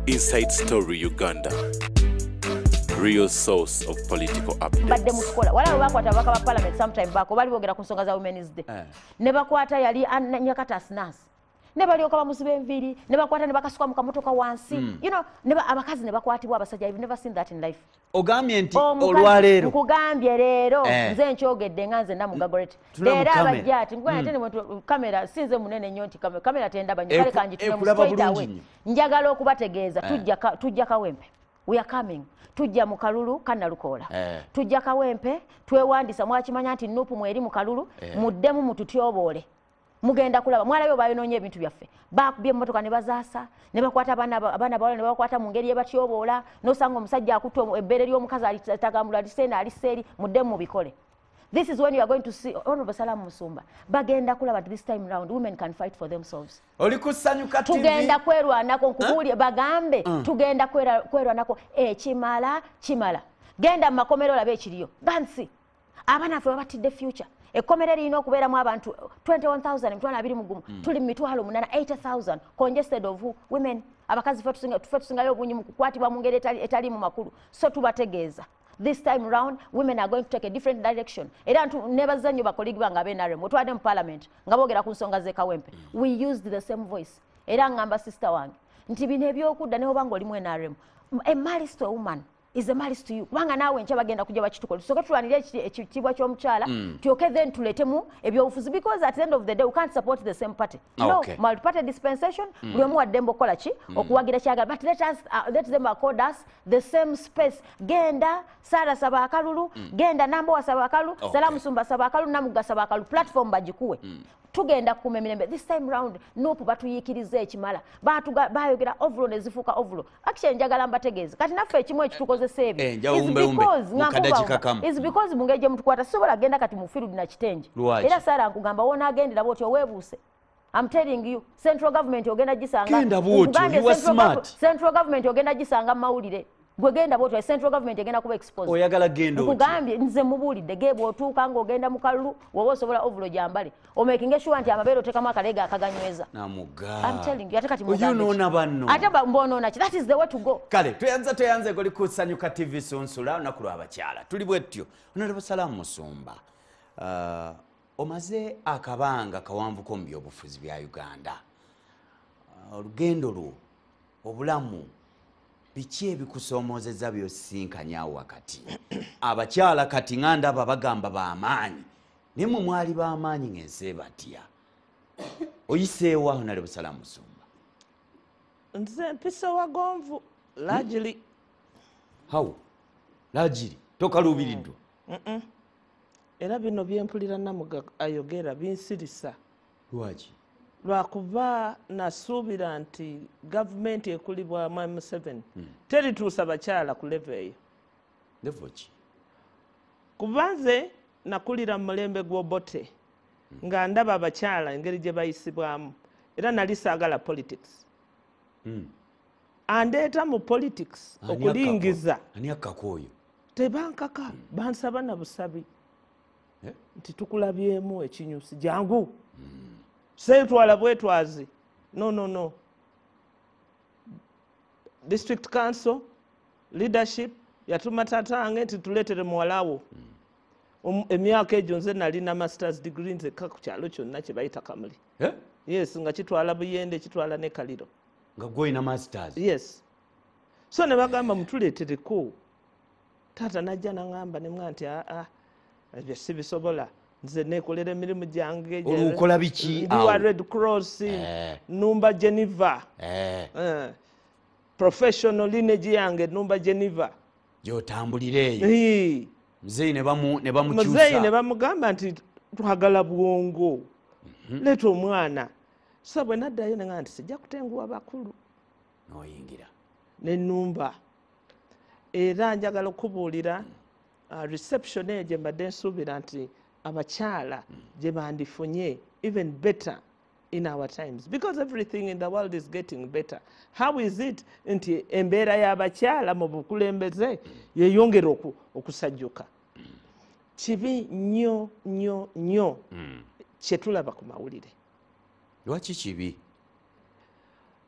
Inside Story Uganda. Real source of political updates. Badde mukola wala bakwata baka ba parliament sometime bako bali bogera ku nsonga za Women's Day. Ne bakwata yali Nyakata Asnas. Ne bali okaba musibe enviri, ne bakwata ne bakasuka mu kamotoka wansi. You know, ne abakazi ne bakwatibwa abasajja. I've never seen that in life. Ogambye nti olwaleero. Nkugambye leero nze nkyogedde nga nze namugagoreti. Leero abajja ati nkwana tene mwe kamera sinze munene nnyo nti kamera tendaba nyale kanji tume mu straight away. Njagala okubategeeza tujja Kawempe. We are coming. Tujja mu kalulu kannalukola. Tujja Kawempe twewandisa mwakimanya nti Nuupu mweri mu kalulu muddemu mututyoboole. Mugenda kulaba mwalayo bayononye ebintu byaffe. Bakubye emmotoka ne bazaasa ne bakwata abana bawala ne bakwata mu ngeri ebatyoboola n'osanga omusajja akutwa ebbere ly'omukazi alitagambula lisenda aliseeri muddemu mubikole. This is when you are going to see Honorable Salam Musumba. Bagenda kulaba this time round women can fight for themselves. Oli kusanyuka TV. Tugenda kwerwanako nkubulye bagambe tugenda kwerwanako kimala. Genda makomero labe ekiriyo. Gansi. Abana ffe babatidde future. Ekomere lino okubeeramu abantu 21,000 mtwana 20 tuli mitwalo munana 80,000 congested of women. Abakazi ffe tusingayo obunyi mu kukwatibwa mu ngeri etali mu makulu. So tubategeeza. This time round, women are going to take a different direction. Era nebazanyo bakoligi banga benarem. Otwade mu parliament. Ngabogera ku nsonga ze Kawempe. We used the same voice. Era ngamba sister wange. Nti bino ebyokudda ne obanga oli mu NRM. A malice to a woman is a malice to you. Kubanga naawe nche bagenda kujja bakitukola. Tusoke tulanire ekitibwa ky'omukyala. Tuyoke then tuletemu ebyobufuzi because at the end of the day we can't support the same party. No, multi-party dispensation. Buli omu waddembo kola ki okuwagira kyagala. But let them accord us the same space. Genda Sara saba akalulu, genda Nambo saba akalulu, Salamu Musumba saba akalulu, Namuga saba akalulu. Platform bagikuwe. Tugenda kukuuma emirembe. This time round Nuupu batuyikiriza ekimala. Bayogera ovulo ne zifuuka ovulo. Actually njagala mbategeeza. Kati naffe ekimu ekitukozesa ebyo. Is because mungeje mutukwata sobola genda kati mu field na kitenje. Era Sara nkugamba wona agendera bwoti owebuuse. I'm telling you, central government ogenda gisanga. Genda bwoti, you are smart. Central government ogenda gisanga mawulire. Gwegenda bwoti central government egenda kuba expose. Oyagala gendo. Nkugambye nze mubulidde gebo otuuka ng'ogenda mu kalulu wowe osobola ovulo gyambale. Omaking sure nti amabeero otekamu akalega akaganyweza. Namuga. I'm telling you, ate kati mugambe. You know banno. Ate mbonoona ki. That is the way to go. Kale, tuyanze goli kusanyuka TV Sunsula nakulwa abakyala. Tuli bwetyo. Honorable Salam Musumba. Omaze akabanga kawanvuko mu byobufuzi bya Uganda. Olugendo lwo obulamu biki ebikusoomozeza byosinkanya wakati abakyala kati nganda bagamba b'amaanyi nimwe mwali b'amaanyi ngense batya oyiseewa Honorable Salam Musumba? Nze mpisa wagonvu largely. How? Largely tokalubiriddwa. Era bino byempulira Namuga ayogera binsirisa. Lwaki? Lwakuba nasuubira nti gavumenti ekulibwa M7 terituusa bakyala ku level eyo. Level ki? Kuba nze nakulira mu mulembe gw'Obote nga ndaba abakyala engeri gye bayisibwamu era nali saagala politics. Andeeta mu politics okulingiza. Ani akakooyo? Tebankaka bansaba na busabi nti tukulabyemu ekinyusi jangu. Setwala bwetwazi. No. District Council leadership yatuma tatange nti tuletere muwalawo. Emyaka egyo nze nalina masters degree nze ku kyalo kyonna kye bayita Kamuli. Yes, nga kitwala Buyende kitwala ne Kaliro. Nga gwe ina masters? Yes. So ne bagamba mutuletereko. Tata najja nangamba ne mwanti ebyo sibisobola. Nze nekolera emirimu gyange. Olukola biki? Red Cross, Numba Geneva. Professional lineage yange Numba Geneva. Gy'otambulireeyo. Muzeeyi ne bamukyusa. Muzeeyi ne bamugamba nti twagala bwongo. Leeta omwana. So bwe naddayo ne ngamba nti sijja kutenguwa bakulu. N'oyingira. Ne Numba. Era njagala okubuulira reception eyo gye mbadde nsuubira nti abakyala gye bandifunye even better in our times because everything in the world is getting better. How is it nti embeera y'abakyala mu bukulembeze yeyongera okusajjuka? Kibi nnyo kye tulaba ku mawulire. Lwaki kibi?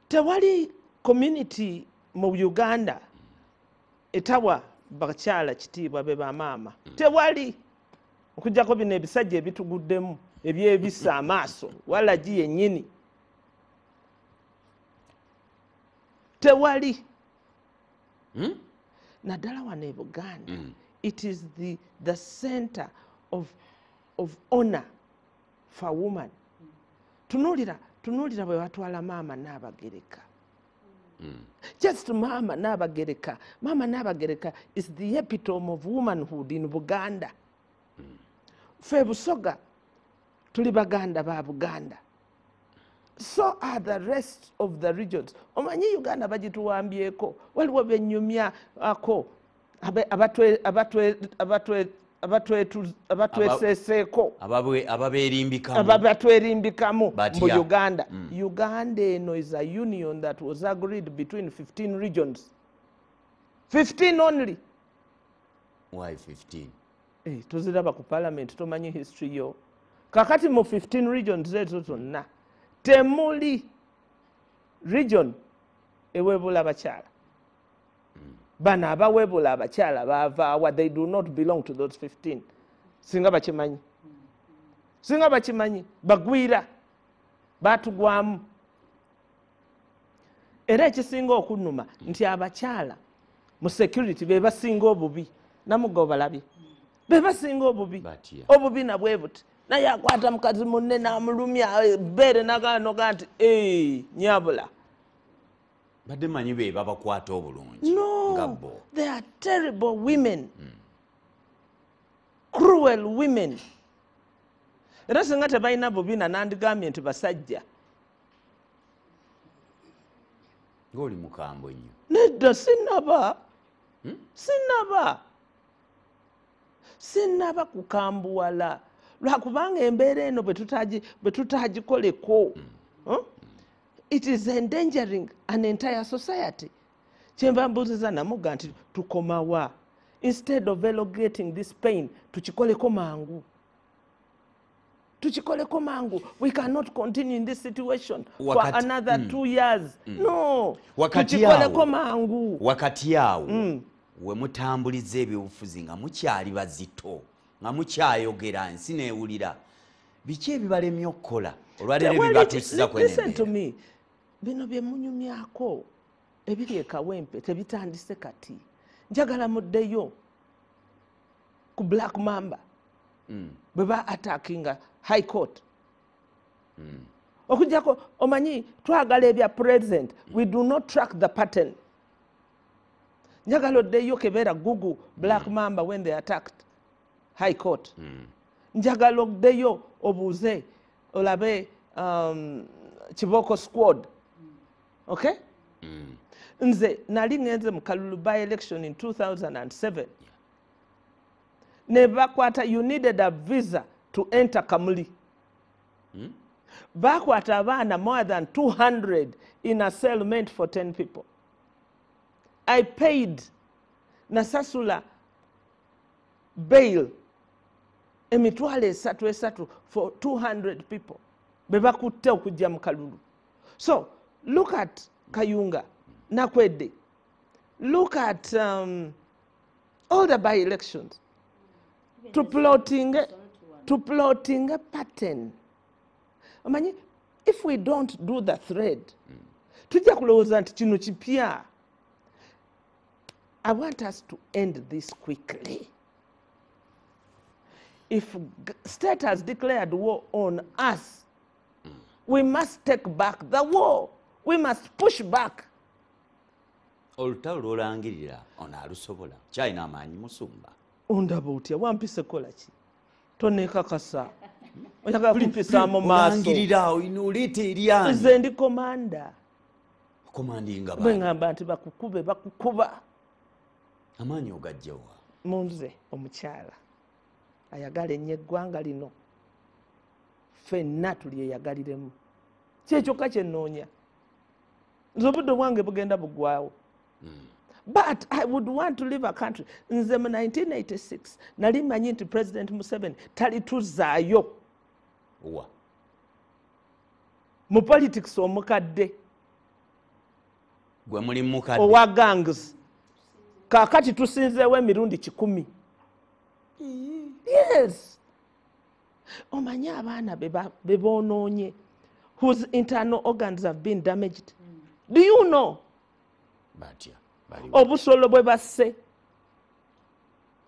Tewali community mu Uganda etawa bakyala kitiibwa be bamaama tewali okujjako bino ebisajja ebituguddemu ebyebisa amaaso walagi yennyini tewali naddala wano e Buganda it is the center of honor for woman tunuulira bwe batwala maama Naabagereka just Mama Naabagereka is the epitome of womanhood in Buganda fe Busoga tuli Baganda ba Buganda so are the rest of the regions omanyi Uganda bagituwambyeko waliwo benyumyako abatweseseeko abatwerimbikamu mu Uganda. Uganda eno is a union that was agreed between 15 regions. 15 only. Why 15? Tuziraba ku parliament tomanyi history yo. Kakati mu 15 regions ezo zonna temuli region ewebula bakyala. Bana abawebula abakyala bavaawa they do not belong to those 15 singa bakimanyi bagwira batugwamu era ekisinga okunnuma nti abakyala mu security be basinga obubi namugo balabye be basinga obubi nabwe buti naye akwata mukazi munne n'amulumya bbeere naganoga nti nyabula badde manyi be babakwata obulungi no they are terrible women cruel women era singa tebalina bubina nandigambye nti basajja ng'oli mukambwe nnyo nedda sinaba kukambuwala lwakubanga embeera eno bwe tutagikoleko it is endangering an entire society. Kyembambuziza namuga nti tukomawa instead of elongating this pain tukikoleko mangu we cannot continue in this situation for another 2 years no tukikoleko mangu wakati awo we mutambuliza ebyobufuzi nga mukyali bazito nga mukyayogera nsi neewulira biki ebibalemye okukola olwaleero bibatuusiza listen to me bino bye munyumyako ebiri ekawempe tebitandise kati njagala muddeyo ku Black Mamba bwe ba attackinga high court okujjako omanyi twagala ebya present we do not track the pattern njagala oddeyo kebeera Google Black Mamba when they attacked high court njagala oddeyo obuuze olabe Kiboko squad okay nze nali ngenze mu Kalulu by election in 2007 ne bakwata you needed a visa to enter Kamuli bakwata abaana more than 200 in a cell meant for 10 people. I paid nasasula bail emitwalo esatu for 200 people bebakutte okujja mu Kalulu. So look at Kayunga, Nakwede, look at all the by-elections to plotting a pattern. Amanyi, if we don't do the thread, tujja kulowooza nti kino kipya. I want us to end this quickly. If state has declared war on us, we must take back the war. We must push back. Olutalo lwolangirira ono alusobola kyalina amaanyi musumba ondaba otya wampise kola ki tonekakasa oyagala kumpisa mu maaso olangirira olina oleeta eryange nze ndi komanda komandinga bwe ngamba nti bakukuba amaanyi ogajjawa munze omukyala ayagala ennyo eggwanga lino ffenna tulyeyagaliremu kyekyokka kyennoonya nze obudde bwange bugenda bugwawo. But I would want to live a country. Nze mu 1986 nali manyi nti President Museveni talituzaayo mu politics omukadde gwe muli mukadde owa gangs kaakati tusinzeewo emirundi 100. Yes, omanye abaana be boonoonye whose internal organs have been damaged. Do you know batya obusolo bwe basse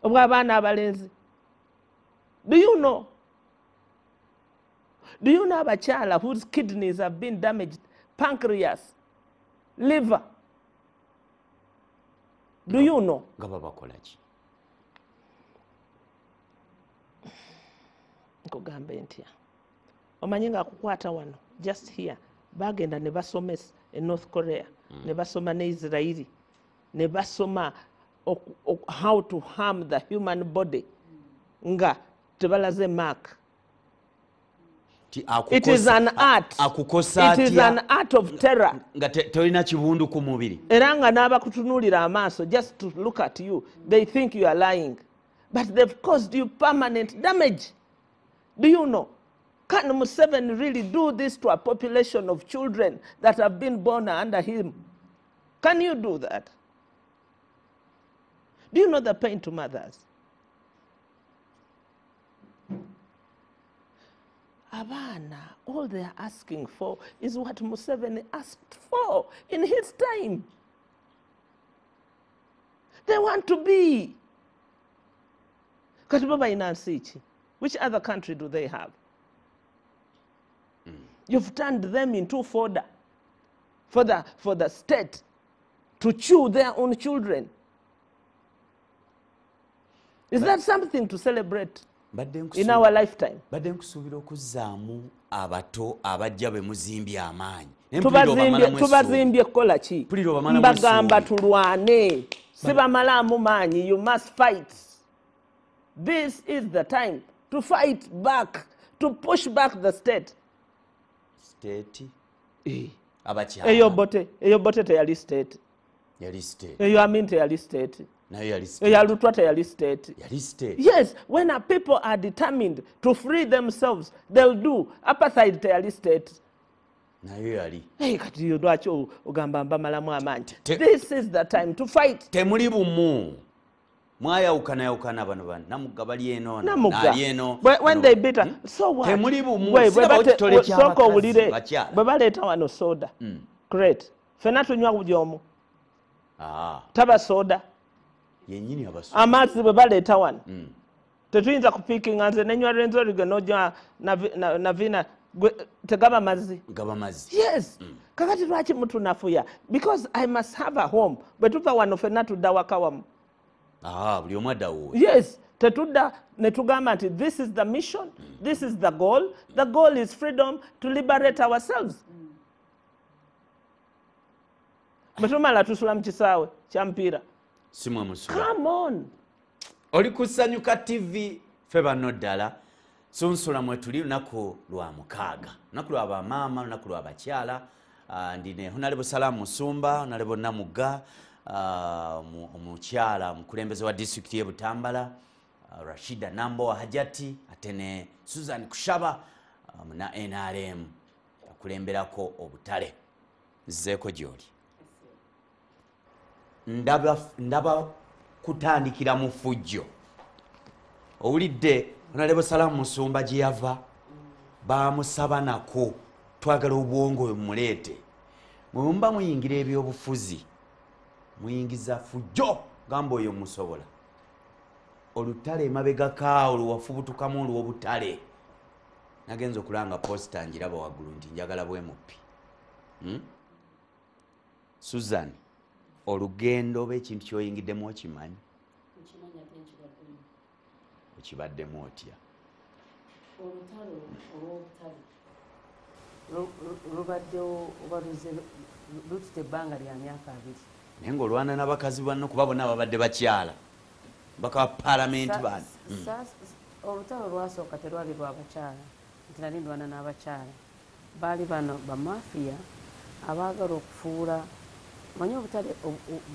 obw'abaana abalenzi? Do you know abakyala whose kidneys have been damaged, pancreas, liver? Do you know? nga babakola ki? Nkugambe ntya omanyi nga kukwata wano just here bagenda ne basomesa e North Korea ne basoma ne Israeli ne basoma how to harm the human body nga tebalaze mark. It is an art. It is an art of terror. nga tolina kibundu ku mubiri Era nga n'abakutunuulira amaaso just to look at you they think you are lying but they've caused you permanent damage. Do you know? Can Museveni really do this to a population of children that have been born under him? Can you do that? Do you know the pain to mothers? Abana, all they are asking for is what Museveni asked for in his time. They want to be. Katibaba inansichi. Which other country do they have? You've turned them into fodder for the state to chew their own children. Is that something to celebrate in our lifetime? badde nkusuubira okuzzaamu abato abajja be muzimbye amaanyi tubazimbye kukola ki? Mbagamba tulwane sibamalaamu maanyi. You must fight. This is the time to fight back, to push back the state. state Eyo bote teyali state. yali state Eyo Amin teyali state. nayo yali Eyo state Alutwa teyali state. yali state Yes, when our people are determined to free themselves, they'll do. Apartheid teyali state. nayo yali Kati lwaki ogamba mbamalamu amaanyi? This is the time to fight. temuli bumu mwayawukana bano bano namugga bali eno Namugga. nali eno When they beat her, so what? temuli bumu Bwe siraba ekitole sooka ky'abakazi owulire bakyala bwe baleeta wano soda. Great. Fena tunywa buli omu. Taba soda. yennyini abasu Amazzi bwe baleeta wano. Tetuyinza kupiikinga nze nenywa Renzoriga n'ojja na Vina tegaba mazzi. gaba mazzi Yes. Kakati lwaki mutunafuya? Because I must have a home. Bwe tuva wano fena tudda waka wamu. buli omu addawo Yes. Tetudda ne tugamba nti this is the mission, this is the goal. The goal is freedom to liberate ourselves. Bwe tumala tusula mu kisaawe kya mpiira. simwe musula Come on. oli kusanyuka tv fe bano ddala sunsula mwe tuli lunaku lwa mukaaga lunaku lwa bamaama lunaku lwa bakyala ndine honalebo Salamu Musumba honalebo Namugga omukyala omukulembeze wa disitulikiti y'e Butambala Rashida Nambo Hajati ate ne Susan Kushaba na NRM akulemberako obutale nzeeko gy'oli ndaba kutandikira mu fujjo owulidde honalebo Salamu Musumba gye yava bamusaba nako twagala obwongo bumuleete mwe mba muyingira ebyobufuzi muyingiza fujjo gamba oyo musobola olutale emabega kaawo luwafubutukamu olw'obutale nagenza okulanga posita njiraba waggulu nti njagala bwemupi Susan olugendo oba ekintu kyoyingiddemu okimanyi okibaddemu otya olutalo olw'obutale lubaddewo oba lutute ebbanga lya myaka 2 naye ng'olwana n'abakazi banno kuba bonna babadde bakyala baka wa paalamenti bano olutalo lwasooka terwali lw'abakyala nti nali ndwana n'abakyala baali bano bamafiya abaagala okufuula manyi obutale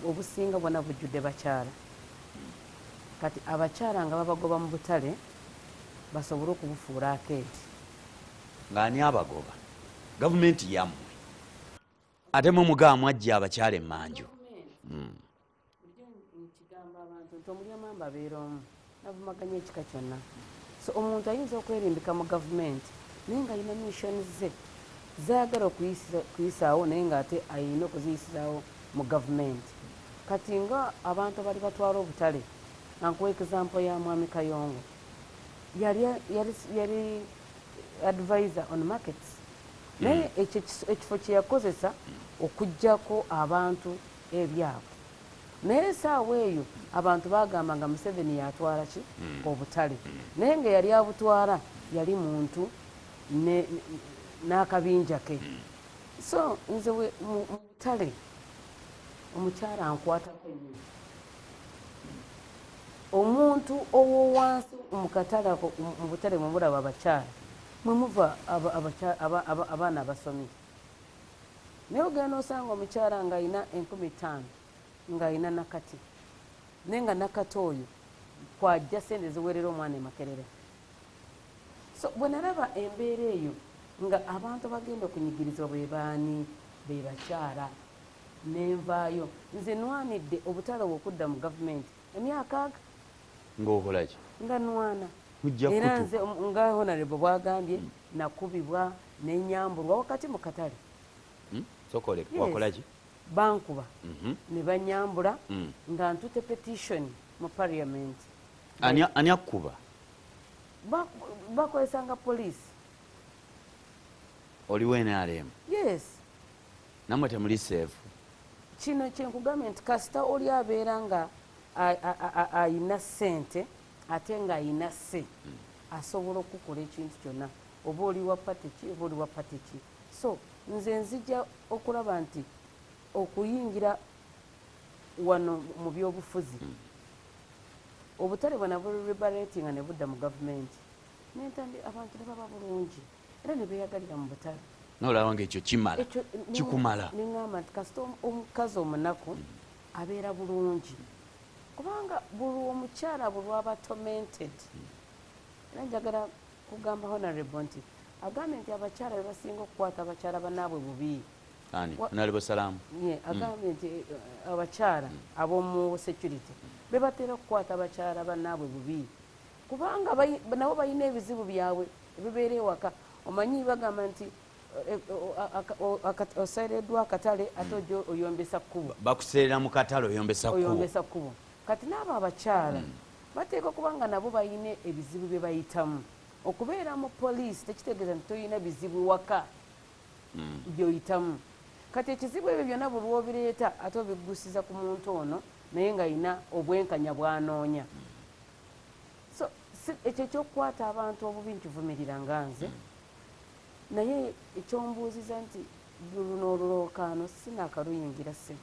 obusinga bwonna bujjudde bakyala kati abakyala nga babagoba mu butale basobole okubufuula akeeti ng'ani abagoba gavumenti yammwe ate mumugamu ajja abakyala emmanju. Nkigamba abantu nti omulyamamba abeera omu navumaganya ekika kyonna. So omuntu ayinza okwerimbika mu gavumenti naye nga alina mission ze zaagala okuyisaawo naye ng'ate ayina okuziyisirawo mu gavumenti. Kati nga abantu bali batwala obutale, nankuwa example ya Mwami Kayongo, yali advisor on markets, naye ekifo kye yakozesa okuggyako abantu ebyabwe. Naye essaawa eyo abantu bagamba nga Museveni yatwala ki obutale, naye nga yali abutwala yali muntu n'akabinja ke. So nze mu butale omukyala ankwatako nnyo. Omuntu owowansi mu butale mwe mulaba abakyala mwe muva abaana abasomye. Naye ogenda osanga omukyala ng'ayina 50,000 ng'ayina nakati, naye nga nakati oyo kwajja sente ziwerera omwana e Makerere. So bwe nalaba embeera eyo nga abantu bagenda okunyigirizibwa bwe baani be bakyala nenvaayo, nze nwanidde obutale bw'okudda mu gavumenti emyaka ng'okolaki nga nwana. Era nze nga honorable bwagambye nakubibwa nenyambulwa wakati mu katale. Wakolaki? Bankuba ne banyambula nga ntute petition mu parliament. Ani akuba? Bakozesanga poliisi. Oliwo NRM? Yes. Namwe temuli seefu? Kino kyenkugambye nti kasita oli abeera nga ayina ssente ate nga ayina se asobola okukola ekintu kyonna, oba oli wa pati ki oba oli wa pati ki. So nze nzija okulaba nti okuyingira wano mu byobufuzi obutale bwe nabuliberatinga ne budda mu gavumenti nentandi abantu ne baba bulungi era ne beeyagalira mu butale. Nolaba ng'ekyo kimala kikumala. Neŋŋamba nti kasita omukazi omunaku abeera bulungi kubanga buli omukyala buli waba tormented. Era njagala kugamba honorable nti agambye nti abakyala be basinga okukwata abakyala bannaabwe bubi. Honorable Salamu agambye nti abakyala ab'omu security be batera okukwata abakyala bannaabwe bubi kubanga nabo balina ebizibu byabwe ebibeera ewaka. Omanyi bagamba nti oseereddwa akatale ate ojo oyombesa kkubo. Bakuseerera mu katale oyombesa kkubo. Kati n'abo abakyala bateeka okuba nga nabo balina ebizibu bye bayitamu. Okubeera mu poliisi tekitegeeza nti toyina bizibu waka by'oyitamu. Kati ekizibu ebyo byonna buli lw'obireeta ate obiggusiza ku muntu ono naye ng'ayina obwenkanya bw'anoonya. So ekyo ekyokukwata abantu obubi nkivumirira nga nze, naye ekyombuuziza nti luno olulookaano sinaakaluyingira se.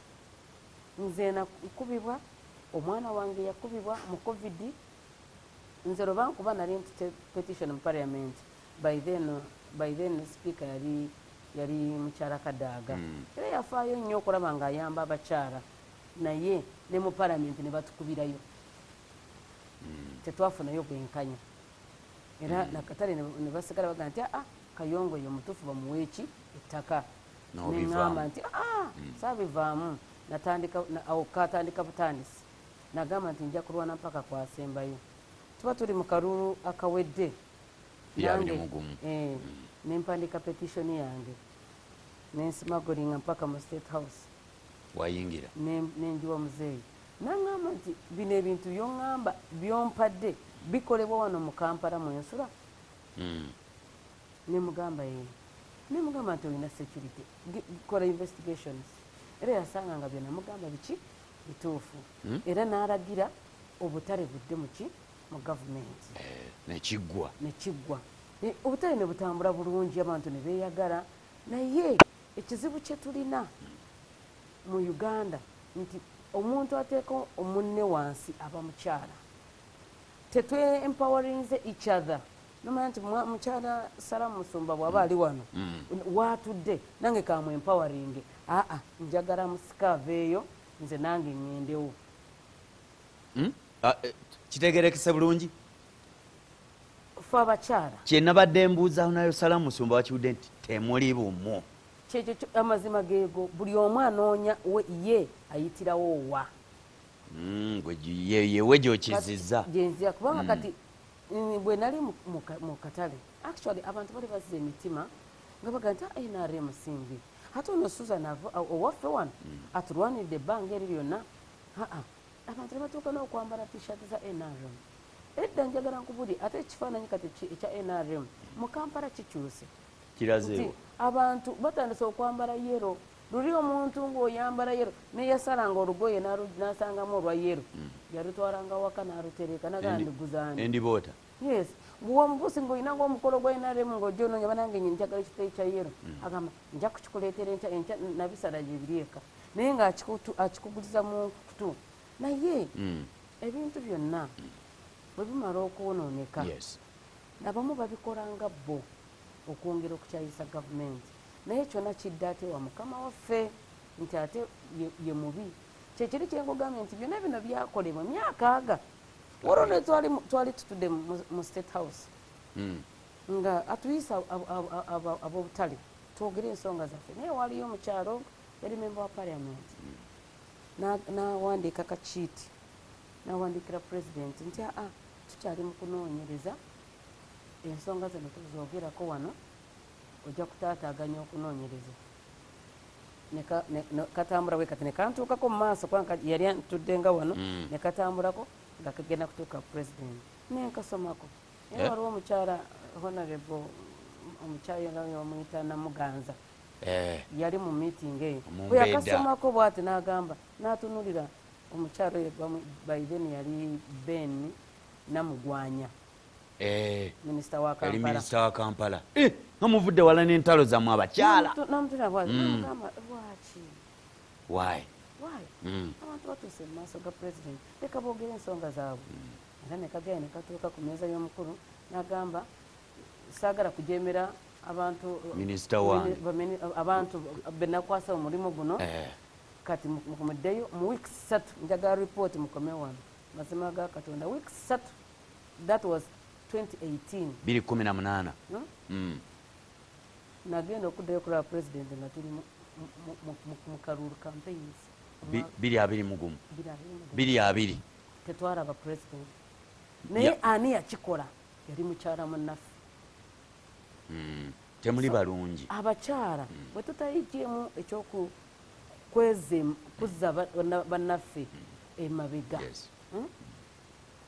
Nze nakubibwa, omwana wange yakubibwa mu COVID. Nze lwe bankuba nali ntute petition mu parliament. By then speaker yali mukyala Kadaaga. Era yafaayo nnyo okulaba ng'ayamba abakyala, naye ne mu parliament ne batukubirayo. Tetwafunayo bwenkanya. Era nakatale ne basigala bagamba nti Kayongo ye mutuufu bamuweeki ettaka. Neŋŋamba nti saabivaamu. Awo katandika butandisi. Nagamba nti nja kulwana mpaka kwasembayo. Tuba tuli mu kalulu akawedde. Nempandika petition yange. Nensimagolinga mpaka mu State House. Wayingira? Nenjiwa muzeeyi. Naŋŋamba nti bino ebintu by'oŋŋamba byompadde bikolebwa wano mu Kampala mwensula. Nemugamba nemugamba nti olina security. Kola investigations. Era yasanga nga byonna mugamba biki bituufu. Era n'alagira obutale budde mu gavumenti. Nekiggwa. Obutale ne butambula bulungi, abantu ne beeyagala. Naye ekizibu kye tulina mu Uganda nti omuntu ateeka omunne wansi aba mukyala. Tetwe-empowerinze each other. Nomanya nti mukyala Salamu Musumba bw'aba ali wano waatudde nange kamwempowering. Njagala musikaveeyo nze nange ŋŋendewo. Kitegerekese bulungi? Ffe abakyala kye nabadde mbuuzaho nayo Salamu Musumba wakiwudde nti temuli bumu. kyekyo amazima geego buli omu anoonya ye ayitirawo wa yewe gyokizizza gyenziya kubanga kati bwe nali mu katale actually abantu bali bazza emitima nga baga nti NRM simbi ate ono Susan owaffe wano atulwanirira ebbanga eri lyonna abantu nebatuuka n'okwambala t-shirt za NRM edda njagala nkubuli ate ekifaananyi kati ekya NRM mu Kampala kikyuse kirazeewo abantu batandise okwambala yero luli omuntu ng'oyambala yero neyasalanga olugoye n'asangamu olwa yero yalutwalanga waka n'alutereka nagandiguzaani endiboota yes bwomubusi ng'oyinanga omukolo gwa NRM ng'ojja onoonya banange njagala ekiteyi kya yero agamba nja kukikuleetera enkya nabisala gye biri eka naye ng'akikuguliza mu kutu naye ebintu byonna bwe bimala okwonooneka nabamu babikolanga bo okwongera okukyayisa gavumenti naye kyonna kidde ate wa mukama waffe nti ate ye mubi kyekiri kyengugambye nti byonna bino byakolebwa myaka aga olwo twali tutudde mu state house nga atuyisa ab'obutale twogere ensonga zaffe naye waliyo omukyalo yali memba wa parliament nawandiika kakiiti nawandiikira president nti tukyali mu kunoonyereza ensonga zino tuzoogerako wano ojja kutaataaganya okunoonyereza katambula bwe kati nekantuukako mu maaso kubanga yali atuddenga wano nekatambulako nga kagenda kutuuka president nenkasomako naye waliwo omukyala honorable omukyala bamuyita Namuganza yali mu meeting eyo bwe yakasomako bwati n'agamba n'atunulira omukyalo baiden yali Ben Namugwanya minisita wa Kampala nga muvudde wala n'entalo zammwe abakyala lwaki why abantu batuuse mu maaso ga president leka boogera ensonga zaabwe era nekagaya nekatuuka ku meeza y'omukulu n'agamba saagala kujemera abantu minisita wange abantu benakwasa omulimu guno kati muddeyo mu weeks 3 njagala report mukome wano mazima ga Katonda weeks 3 that was 2018 2018 nagenda okuddayo kulaba president nga tuli mu Kalulu campaigns 2020 tetwalaba president naye ani yakikola yali mukyala munnaffe temuli balungi abakyala bwe tutayigyemu kuzza bannaffe emabega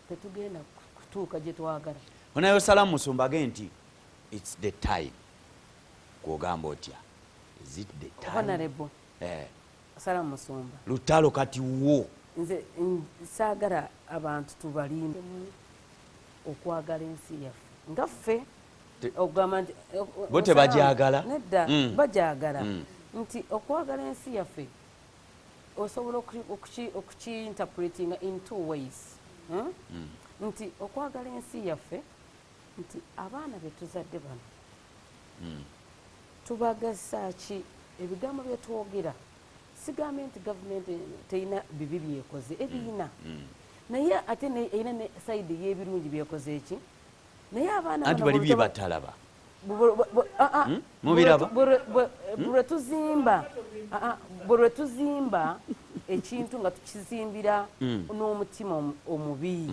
tetugenda kutuuka gye twagala onayo Salamu Musumba age nti it's the time kwogamba otya is it the time honorable Salamu Musumba lutalo kati wo nze saagala abantu tubalinde okwagala ensi yaffe nga ffe ogamba nti bo tebajagala nedda bajagala nti okwagala ensi yaffe osobola okuki-interpretinga in two ways nti okwagala ensi yaffe nti abaana betuzadde bano tubagasa ki ebigambo byetwogera sigambye nti gavumenti terina bibi byekoze ebiyina naye ate erina ne sayidi y'ebirungi byekoze eki naye abaana anti bali bye batalaba mubiraba bwe tuzimba ekintu nga tukizimbira n'omutima omubi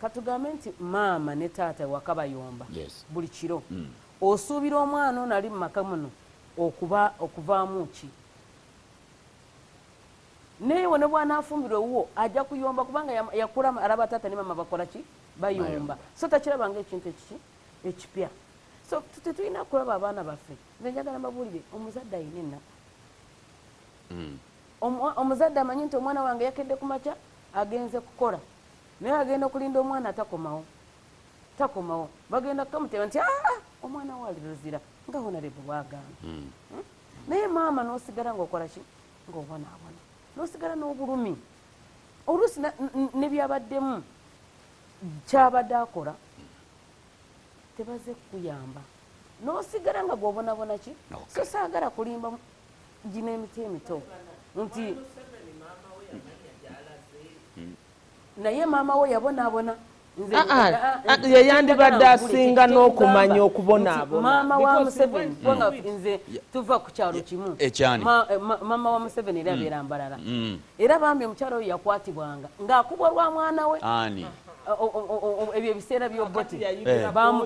katugambe nti maama ne taata waka bayomba buli kiro osuubira omwana ono ali mu maka muno okuvaamu ki naye ne bw'anaafumbirwa ewuwo ajja kuyomba kubanga yakula alaba taata ne maama bakola ki bayomba so takirabanga ekintu ekipya so tetulina kulaba abaana baffe nze njagala mbabuulire omuzadde ayina ennaku omuzadde amanyi nti omwana wange yakedde ku makya agenze kukola naye agenda okulinda omwana takomawo bagenda kukamuteba nti omwana we ali luzira nga honorable bwagamba naye maama n'osigala ng'okola ki ng'obonaabona n'osigala n'obulumi oluusi nebyabaddemu kyabadde akola tebaze kukuyamba n'osigala nga gw'obonabona ki so saagala kulimba gino emiti emito nti naye maama we yabonaabona ye yandibadde asinga n'okumanya okubonaabona maama wa Museveni kubanga nze tuva ku kyalo kimu maama wa Museveni era abeera Mbarara era bambi omukyalo oyo yakwatibwanga ng'akubwa lwa mwana we ebyo ebiseera by'oboti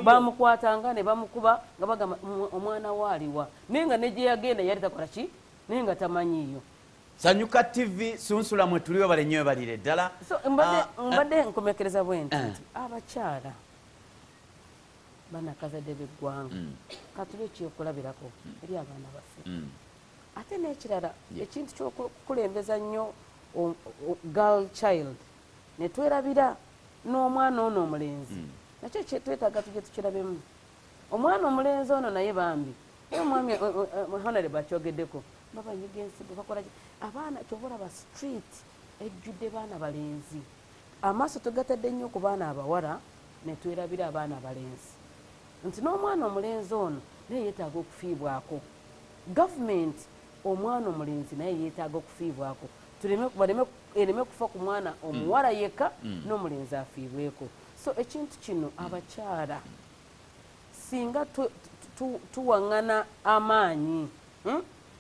bamukwatanga ne bamukuba nga bagamba omwana we aliwa naye nga ne gye yagenda yali takola ki naye nga tamanyiiyo. Sanyuka TV sunsula mwe tuliwo balenyewe balire ddala. So mbadde nkomekereza bwenti abakyala banakazadde b'eggwanga katube ekyokulabirako eri abaana baffe ate n'ekirala ekintu ky'okukulembeza nnyo girl child ne twerabira n'omwana ono omulenzi nakyo kyetwetaaga tujye tukirabemu. Omwana omulenzi ono naye bambi omwami honorable akyogeddeko babanyiga ensigo bakola abaana kyobola ba street ejjudde baana balenzi amaaso tugatadde nnyo ku baana abawala ne twerabira abaana abalenzi nti n'omwana omulenzi ono naye yeetaaga okufiibwako. Gavumenti omwana omulenzi naye yeetaaga okufiibwako ereme kufa ku mwana omuwala yekka n'omulenzi afiibweko. So ekintu kino abakyala singa tuwaŋŋana amaanyi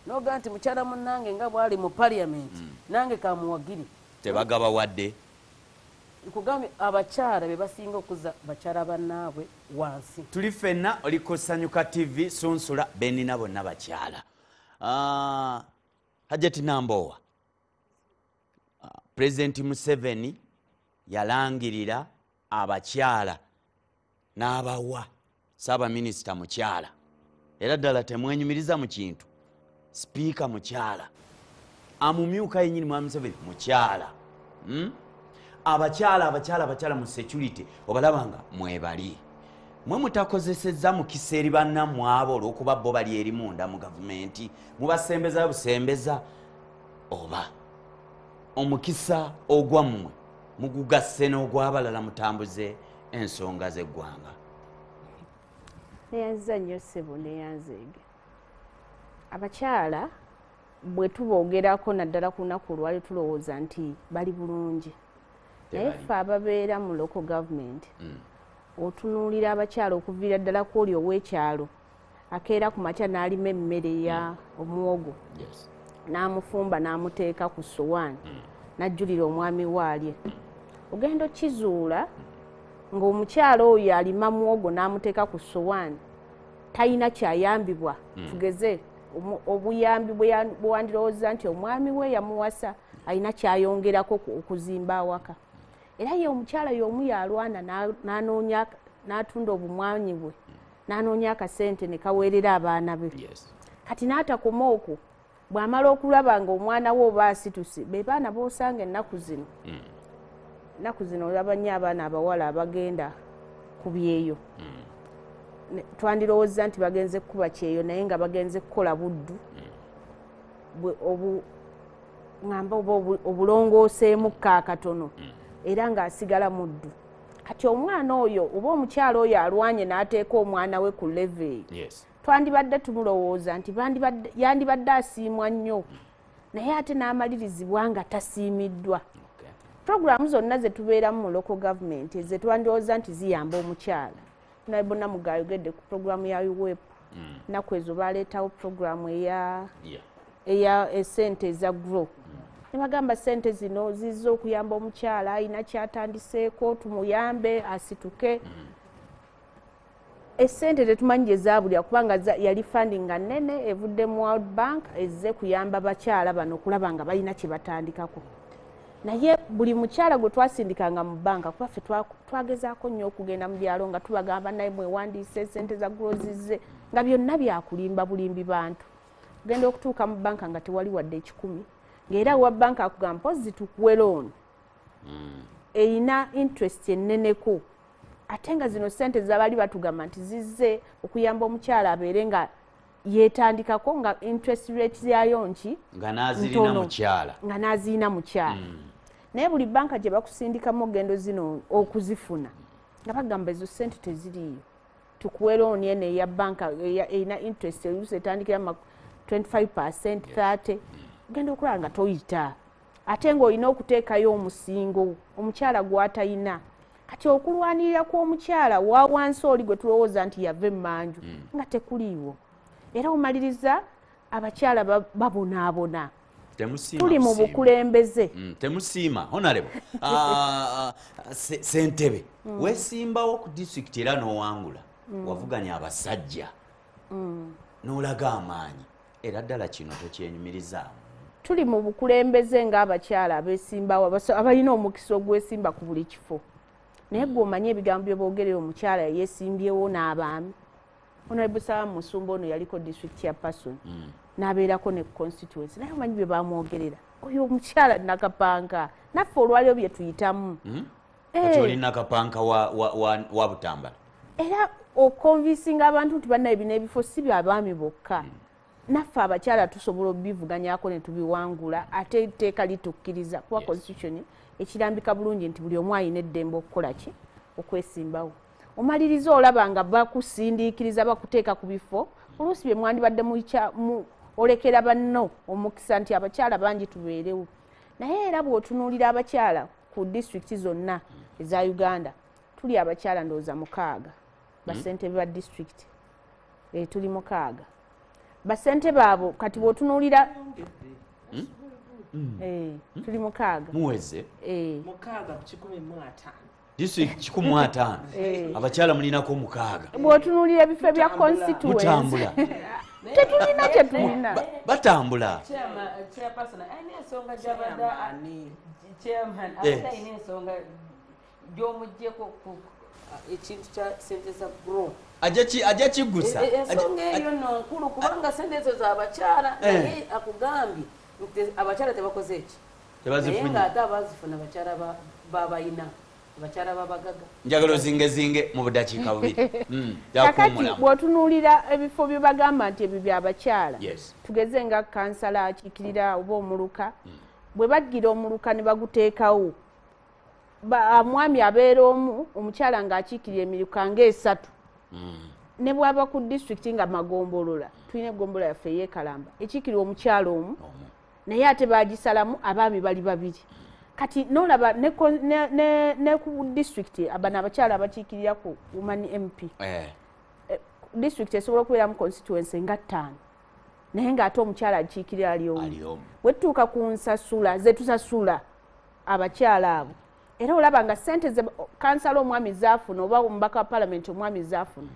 noga nti mukyala munnange nga bwali mu parliament nange kamuwagiri tebagaba wadde nkugambye abakyala be basinga okuza bakyala bannaabwe wansi. Tuli ffenna oli ku Sanyuka TV sunsula benina bonna bakyala. Hajjati Nambowa President Museveni yalangirira abakyala n'abawa Ssaabaminisita mukyala era ddala temwenyumiriza mu kintu Speaker mukyala amumyuka yennyini Mwami Museveni mukyala abakyala mu security obalabanga mwebali mwe mutakozesezza mukisa eri bannammwe abo olw'okuba bo bali eri munda mu gavumenti mubasembeza busembeza oba omukisa ogwammwe mugugasse n'ogw'abalala mutambuze ensonga z'eggwanga. Neyanziza nnyo ssebo neyanzeege abakyala bwe tuboogerako naddala ku lunaku olwali tulowooza nti bali bulungi naye ffe ababeera mu local government otunuulira abakyala okuviira ddala ku oli ow'ekyalo akeera ku makya n'alima emmere ya omwogo n'amufumba n'amuteeka ku sowaani n'ajjulira omwami waalye ogenda okizuula ng'omukyala oyo alima muwogo n'amuteeka ku sowaani talina kyayambibwa tugeze obuyambi bwe wandirowooza nti omwami we yamuwasa alina kyayongerako okuzimba awaka era ye omukyala y'omu yalwana n'anoonya n'atunda obumwanyi bwe n'anoonya akasente ne kaweerera abaana be kati n'atakoma okwo bw'amala okulaba nga omwana we oba asituse be baana b'osanga ennaku zino olaba nnyo abaana abawala abagenda ku byeyo twandirowooza nti bagenze kukuba kyeyo naye nga bagenze kukola buddu ngamba oba obulongooseemu kaakatono era ng'asigala muddu kati omwana oyo oba omukyala oyo alwanye n'ateeka omwana we ku level twandibadde tumulowooza nti yandibadde asiimwa nnyo naye ate n'amalirizibwa nga tasiimiddwa. Programu zonna ze tubeeramu mu local government ze twandowooza nti ziyamba omukyala naye bonna mugayogedde ku programu ya UWEP naku ezo baleetawo programu eya esente eza grow ne bagamba sente zino zizza okuyamba omukyala alina kyatandiseeko tumuyambe asituke esente tetumanyi gye zaabulira kubanga yali fundinga nnene evudde mu World Bank ezze kuyamba bakyala bano okulaba nga balina kye batandikako naye buli mukyala gwe twasindikanga mu banka kuba ffe twagezaako nnyo okugenda mu byalo nga tubagamba naye mwewandiise sente za grozizze nga byonna byakulimba bulimbi bantu ogenda okutuuka mu banka nga tewali wadde 10 ng'era wa banka akugamba mpozi tukuwe looni erina interest enneneko ate nga zino sente zabali batugamba nti zizze okuyamba omukyala abeere nga yeetandikako nga interest rate yayo nki nga n'azirina mukyala naye buli banka gye bakusindikamu ogendo zino okuzifuna nga bagamba ezo sente teziriiyo tukuwe looni eno eya banka erina interest oluusi etandikira 25% 30 ogenda okulaba nga toyita ate ng'olina okuteekayo omusingo omukyala gw'atalina kati okulwanirira kw'omukyala wa wansi oli gwe tulowooza nti yava emmanju nga tekuliiwo era omaliriza abakyala babonaabona tuli mu bukulembeze temusiima honorable Ssentebe weesimbawo ku disitulikiti era n'owangula wavuganya abasajja n'olaga amaanyi era ddala kino tokyenyumirizaamu tuli mu bukulembeze ng'abakyala abeesimbawo abalina omukisa ogwesimba ku buli kifo naye gwe omanyi ebigambo bye boogerera omukyala yeesimbyewo n'abaami honorable Salama Musumba ono yaliko district ya Person n'abeerako ne constituency naye omanyi bye bamwogerera oyo omukyala nakapanka naffe olwaliwo bye tuyitamu kati oli nakapanka wa Butambala era okonvinsinga abantu nti bannaye bino ebifo si byabaami bokka naffe abakyala tusobola obibivuganyako ne tubiwangula ate etteeka litukkiriza kuba constitution ekirambika bulungi nti buli omu alina eddembe okukola ki okwesimbawo omaliriza olaba nga bakusindiikiriza bakuteeka ku bifo oluusi bye mwandibadde olekera banno omukisa nti abakyala bangi tubeerewo naye era bw'otunuulira abakyala ku disitulikiti zonna eza Uganda tuli abakyala ndowooza 6 basentebe ba disitulikiti tuli 6 basentebe abo kati bw'otunuulira tuli 6 muweze 6 disitulikiti 105 abakyala mulinako 6 bw'otunuulira ebifo bya constituency mutambula tetulina kyetulina batambula ensonga gy'omugyeko ekintu kya sente za grow ajja kigusa ensonga eyo nno nkulu kubanga sente ezo z'abakyala naye akugambye nti abakyala tebakoze eki naye ng'ate abazifuna abakyala babayina abakyala babagaga njagala ozingezinge mu budakiika bubiri kakati bw'otunuulira ebifo bye bagamba nti ebyo byabakyala tugeze nga kansala akiikirira oba omuluka bwe baggira omuluka ne baguteekawo mwami abeera omu omukyala ng'akiikirira emiruka nga3 ne bwaba ku disitulikiti nga Magombolola tulina egombolola yaffe ey'ekalamba ekiikirira omukyala omu naye ate bagisalamu abaami bali 2 kati nolaba ne ku disitulikiti abana abakyala abakiikirira ku woman MP disitulikiti esobola okubeeramu constituency nga 5 naye ng'ate omukyala akiikirira ali omu bwe tutuuka ku nsasula ze tusasula abakyala abo era olaba nga sente kansala omwami zaafuna oba omubaka wa palamenti omwami zaafuna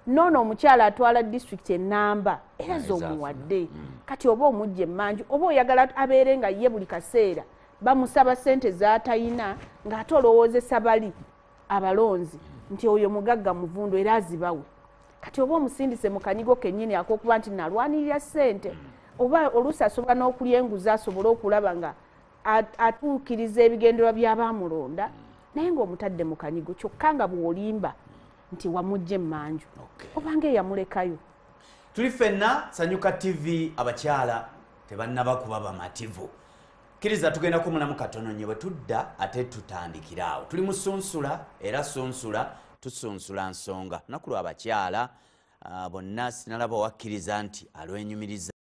noono omukyala atwala disitulikiti enamba era z'omuwadde kati oba omujja emmanju oba oyagala abeere nga ye buli kaseera bamusaba sente z'atayina ng'ate olowoozesa bali abalonzi nti oyo mugagga muvundu era azibawe kati oba omusindise mu kanyigo kennyini ak'okuba nti nalwanirira sente oba oluusi asobola n'okulya enguzi asobole okulaba nga atuukiriza ebigendererwa by'abaamulonda naye ng'omutadde mu kanyigo kyokka nga bw'olimba nti wamujja emmanju obanga eyamulekayo tuli ffenna Sanyuka TV abakyala tebannaba kuba bamativu kkiriza tugenda kumulamu katono nye bwe tudda ate tutandikira awo tuli mu Sunsula era Sunsula tusunsula nsonga lunaku lw'abakyala bonna sinalaba wakkiriza nti alwenyumiriza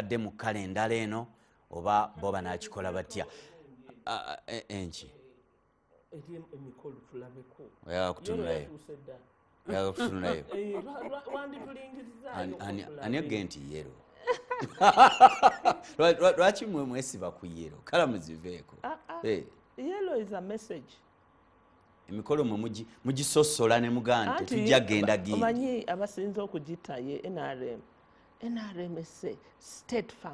kibadde mu kkala endala eno oba bo banakikola batya enki emikolo tulabeko oyaga kutunulayo oyaga kutunulayo ani agge nti yero lwaki mwe mwesiba ku yero kala muziveeko yellow is a message emikolo mwe mugisosola ne muganda tujja genda gindi omanyi abasinza okugita ye NRM esse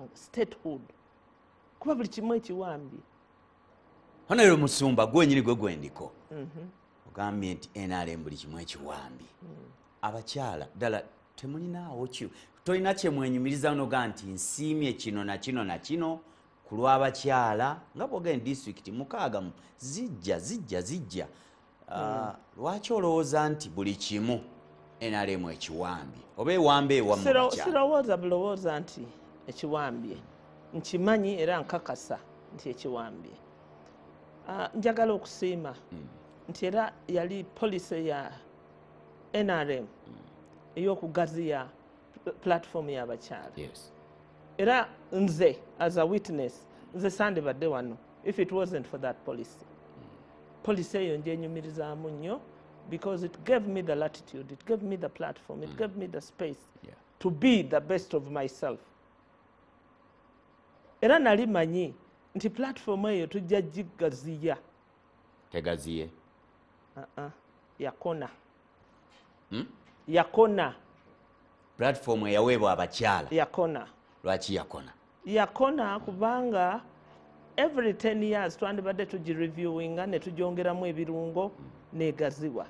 statehood kuba buli kimu ekiwambye honero musumba gwenyini gwe gwendiko ogambye nti NRM buli kimu ekiwambye abakyala ddala temulinaawo tolina kyemwenyumiriza noga nti nsiimye kino na kino na kino ku lw'abakyala nga bwogenda disitulikiti 6 zijja lwaki olowooza nti buli kimu NRM ekiwambye oba ewambe ewamu sirowooza bulowooza nti ekiwambye nkimanyi era nkakasa nti ekiwambye njagala okusiima nti era yali policy ya NRM ey'okugaziya platform y'abakyala era nze as a witness nze sandibadde wano if it wasn't for that policy eyo njenyumirizaamu nnyo because it gave me the latitude, it gave me the platform, it gave me the space to be the best of myself. Era nali manyi nti platform eyo tujja gigaziya. Tegaziye? Yakona. Yakona. Platform eyaweebwa abakyala? Yakona. Lwaki yakona? Yakona kubanga every 10 years twandibadde tugireviewinga ne tugyongeramu ebirungo negaziwa.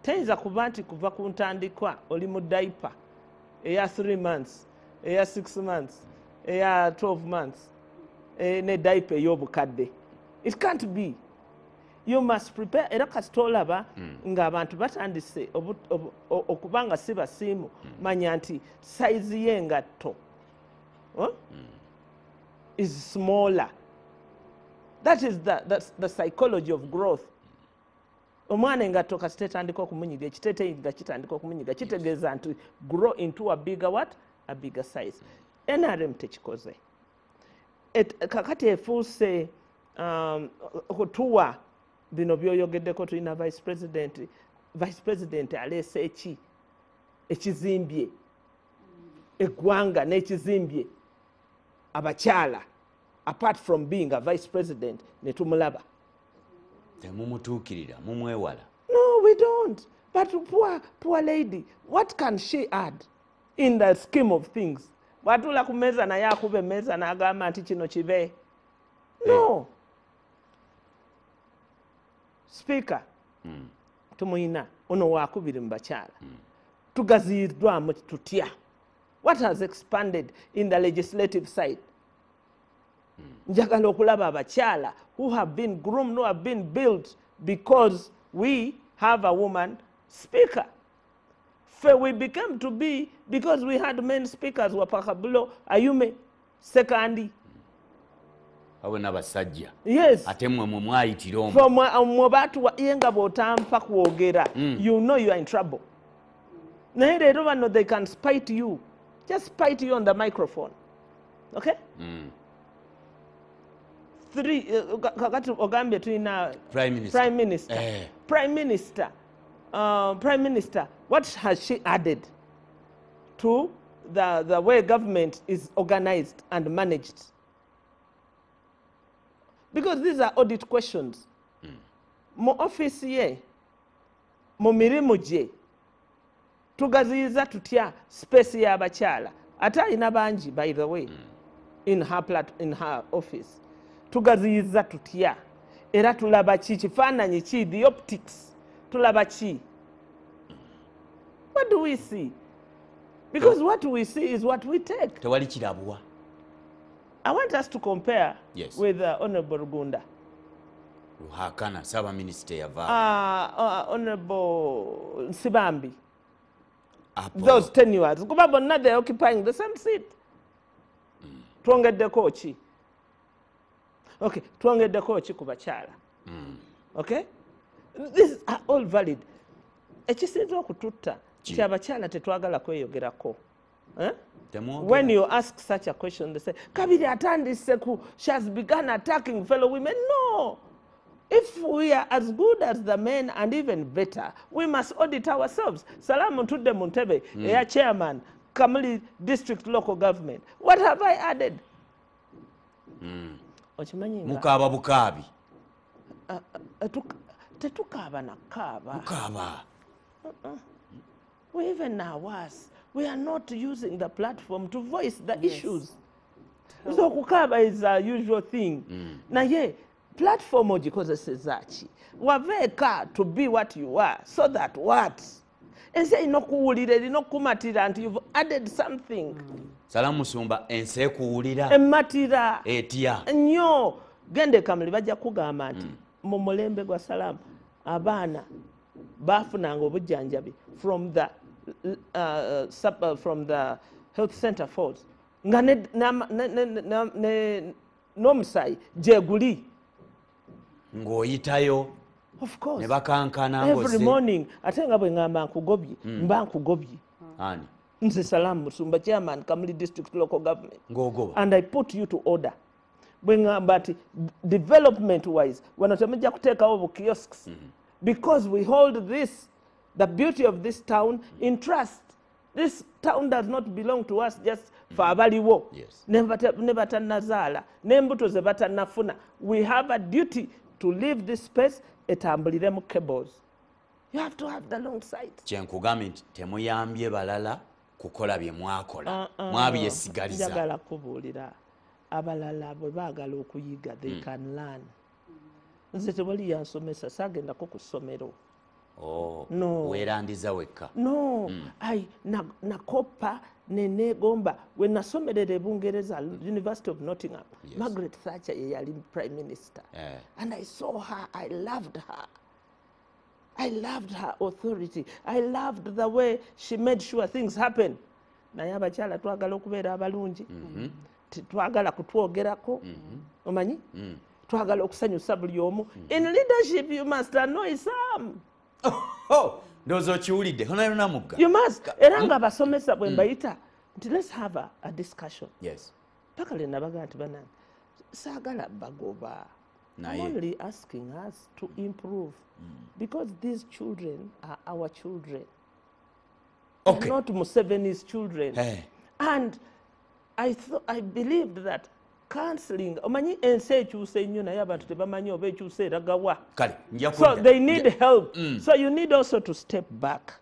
Teyinza kuba nti kuva ku ntandikwa oli mu diaper eya 3 months, eya 6 months, eya 12 months, ne diaper ey'obukadde. It can't be. You must prepare. Era kasitolaba nga abantu batandise okubanga si basiimu manya nti size y'engatto is smaller. That is the psychology of growth. Omwana engatto kasite etandika okumunyiga ekiteeteeyi nga kitandika okumunyiga kitegeeza nti grow into a bigger what? A bigger size. NRM tekikoze. Kakati efuuse okutuwa bino byoyogeddeko tulina vice president aleese ekizimbye eggwanga n'ekizimbye abakyala apart from being a vice president ne tumulaba. Temumutuukirira mumwewala. No, we don't. But poor lady, what can she add in the scheme of things? Bwatula ku mmeeza naye akuba emmeeza n'agamba nti kino kibe. No. Speaker, tumuyina ono wakubiri mu bakyala. Tugaziyiddwamu tutya. What has expanded in the legislative side? Njagala okulaba abakyala who have been groomed, who have been built because we have a woman speaker. We became to be because we had men speakers Wapakabulo, Ayume, Sekandi. Yes. Ate mwe mwayitira omwo. From batu yenga botampa kwogera. You know you are in trouble. Naye leero bano they can spite you. Just spite you on the microphone. Okay? Kakati ogambye tulina Prime Minister. Prime Minister, what has she added to the way government is organized and managed? Because these are audit questions. Mu office ye, mu mirimu gye, tugaziyiza tutya space y'abakyala. Ate alina bangi, by the way, in her office. Tugaziyiza tutya. Era tulaba ki kifaananyi ki, the optics. Tulaba ki. What do we see? Because what we see is what we take. Tewali kirabwa. I want us to compare with Honorable Rugunda. Ruhakana, Saba Minister Yava. Honorable Sibambi. Those tenures. Kuba bonna they're occupying the same seat. Twongeddeko ki? Okay, twongeddeko ki ku bakyala. Okay? These are all valid. Ekisinza okututta nti abakyala tetwagala kweyogerako When you ask such a question, they say, Kabiri atandise ku, she has begun attacking fellow women. No. If we are as good as the men and even better, we must audit ourselves. Salamu Tude Muntebe, chairman, Kamuli District Local Government. What have I added? Mukaba bukabi. Tetukaba na kaba. Mukaba. We even now worse. We are not using the platform to voice the issues. So kukaba is a usual thing. Na ye, platform ogikozesezaki. Waveeka to be what you are, so that what? Ense inokuwulira inokumatira nti you've added something. Salamu Musumba ense kuwulira. Ematira. Etya. Nnyo. Gende Kamuli bajja kugamba nti mu mulembe gwa Salamu abaana bafunanga obujjanjabi from the health center force nga n'omusayi gyeguli ng'oyitayo of course ne bakankana every morning ate nga bwe ngamba nkugobye mba nkugobye ani nze Salamu Musumba chairman Kamuli District Local Government ng'ogoba and I put you to order bwe ngamba ati development wise wano temujja kuteekawo bu kiosks because we hold this the beauty of this town in trust. This town does not belong to us just for abaliwo. Yes. Ne batannazaala n'embuto ze batannafuna. We have a duty to leave this space etambuliremu cables. You have to have the long sight. Kyenkugambye nti temuyambye balala kukola bye mwakola. Mwabyesigaliza. Njagala kubuulira abalala bwe baagala okuyiga they can learn. Nze tewali yansomesa saagendako ku ssomero. Oh, no. Werandiza weka. No, nakopa negomba when nasomerera Bungereza University of Nottingham. Yes. Margaret Thatcher yali prime minister. And I saw her, I loved her. I loved her authority. I loved the way she made sure things happen. Naye abakyala twagala okubeera abalungi. Twagala kutwogerako. Omanyi? Twagala okusanyusa buli omu. In leadership you must annoy some. Ndozo kiwulidde honayo namugga. You must. Era nga abasomesa bwe mbayita nti let's have a discussion. Yes. Paka le nabaga nti banange saagala bagoba. I'm only asking us to improve because these children are our children. Okay. They're not Museveni's children. Hey. And I believed that counseling omanyi ensi ekyusa ennyo naye abantu tebamanyi oba ekyusa eragawa. Kale nja so they need help. So you need also to step back.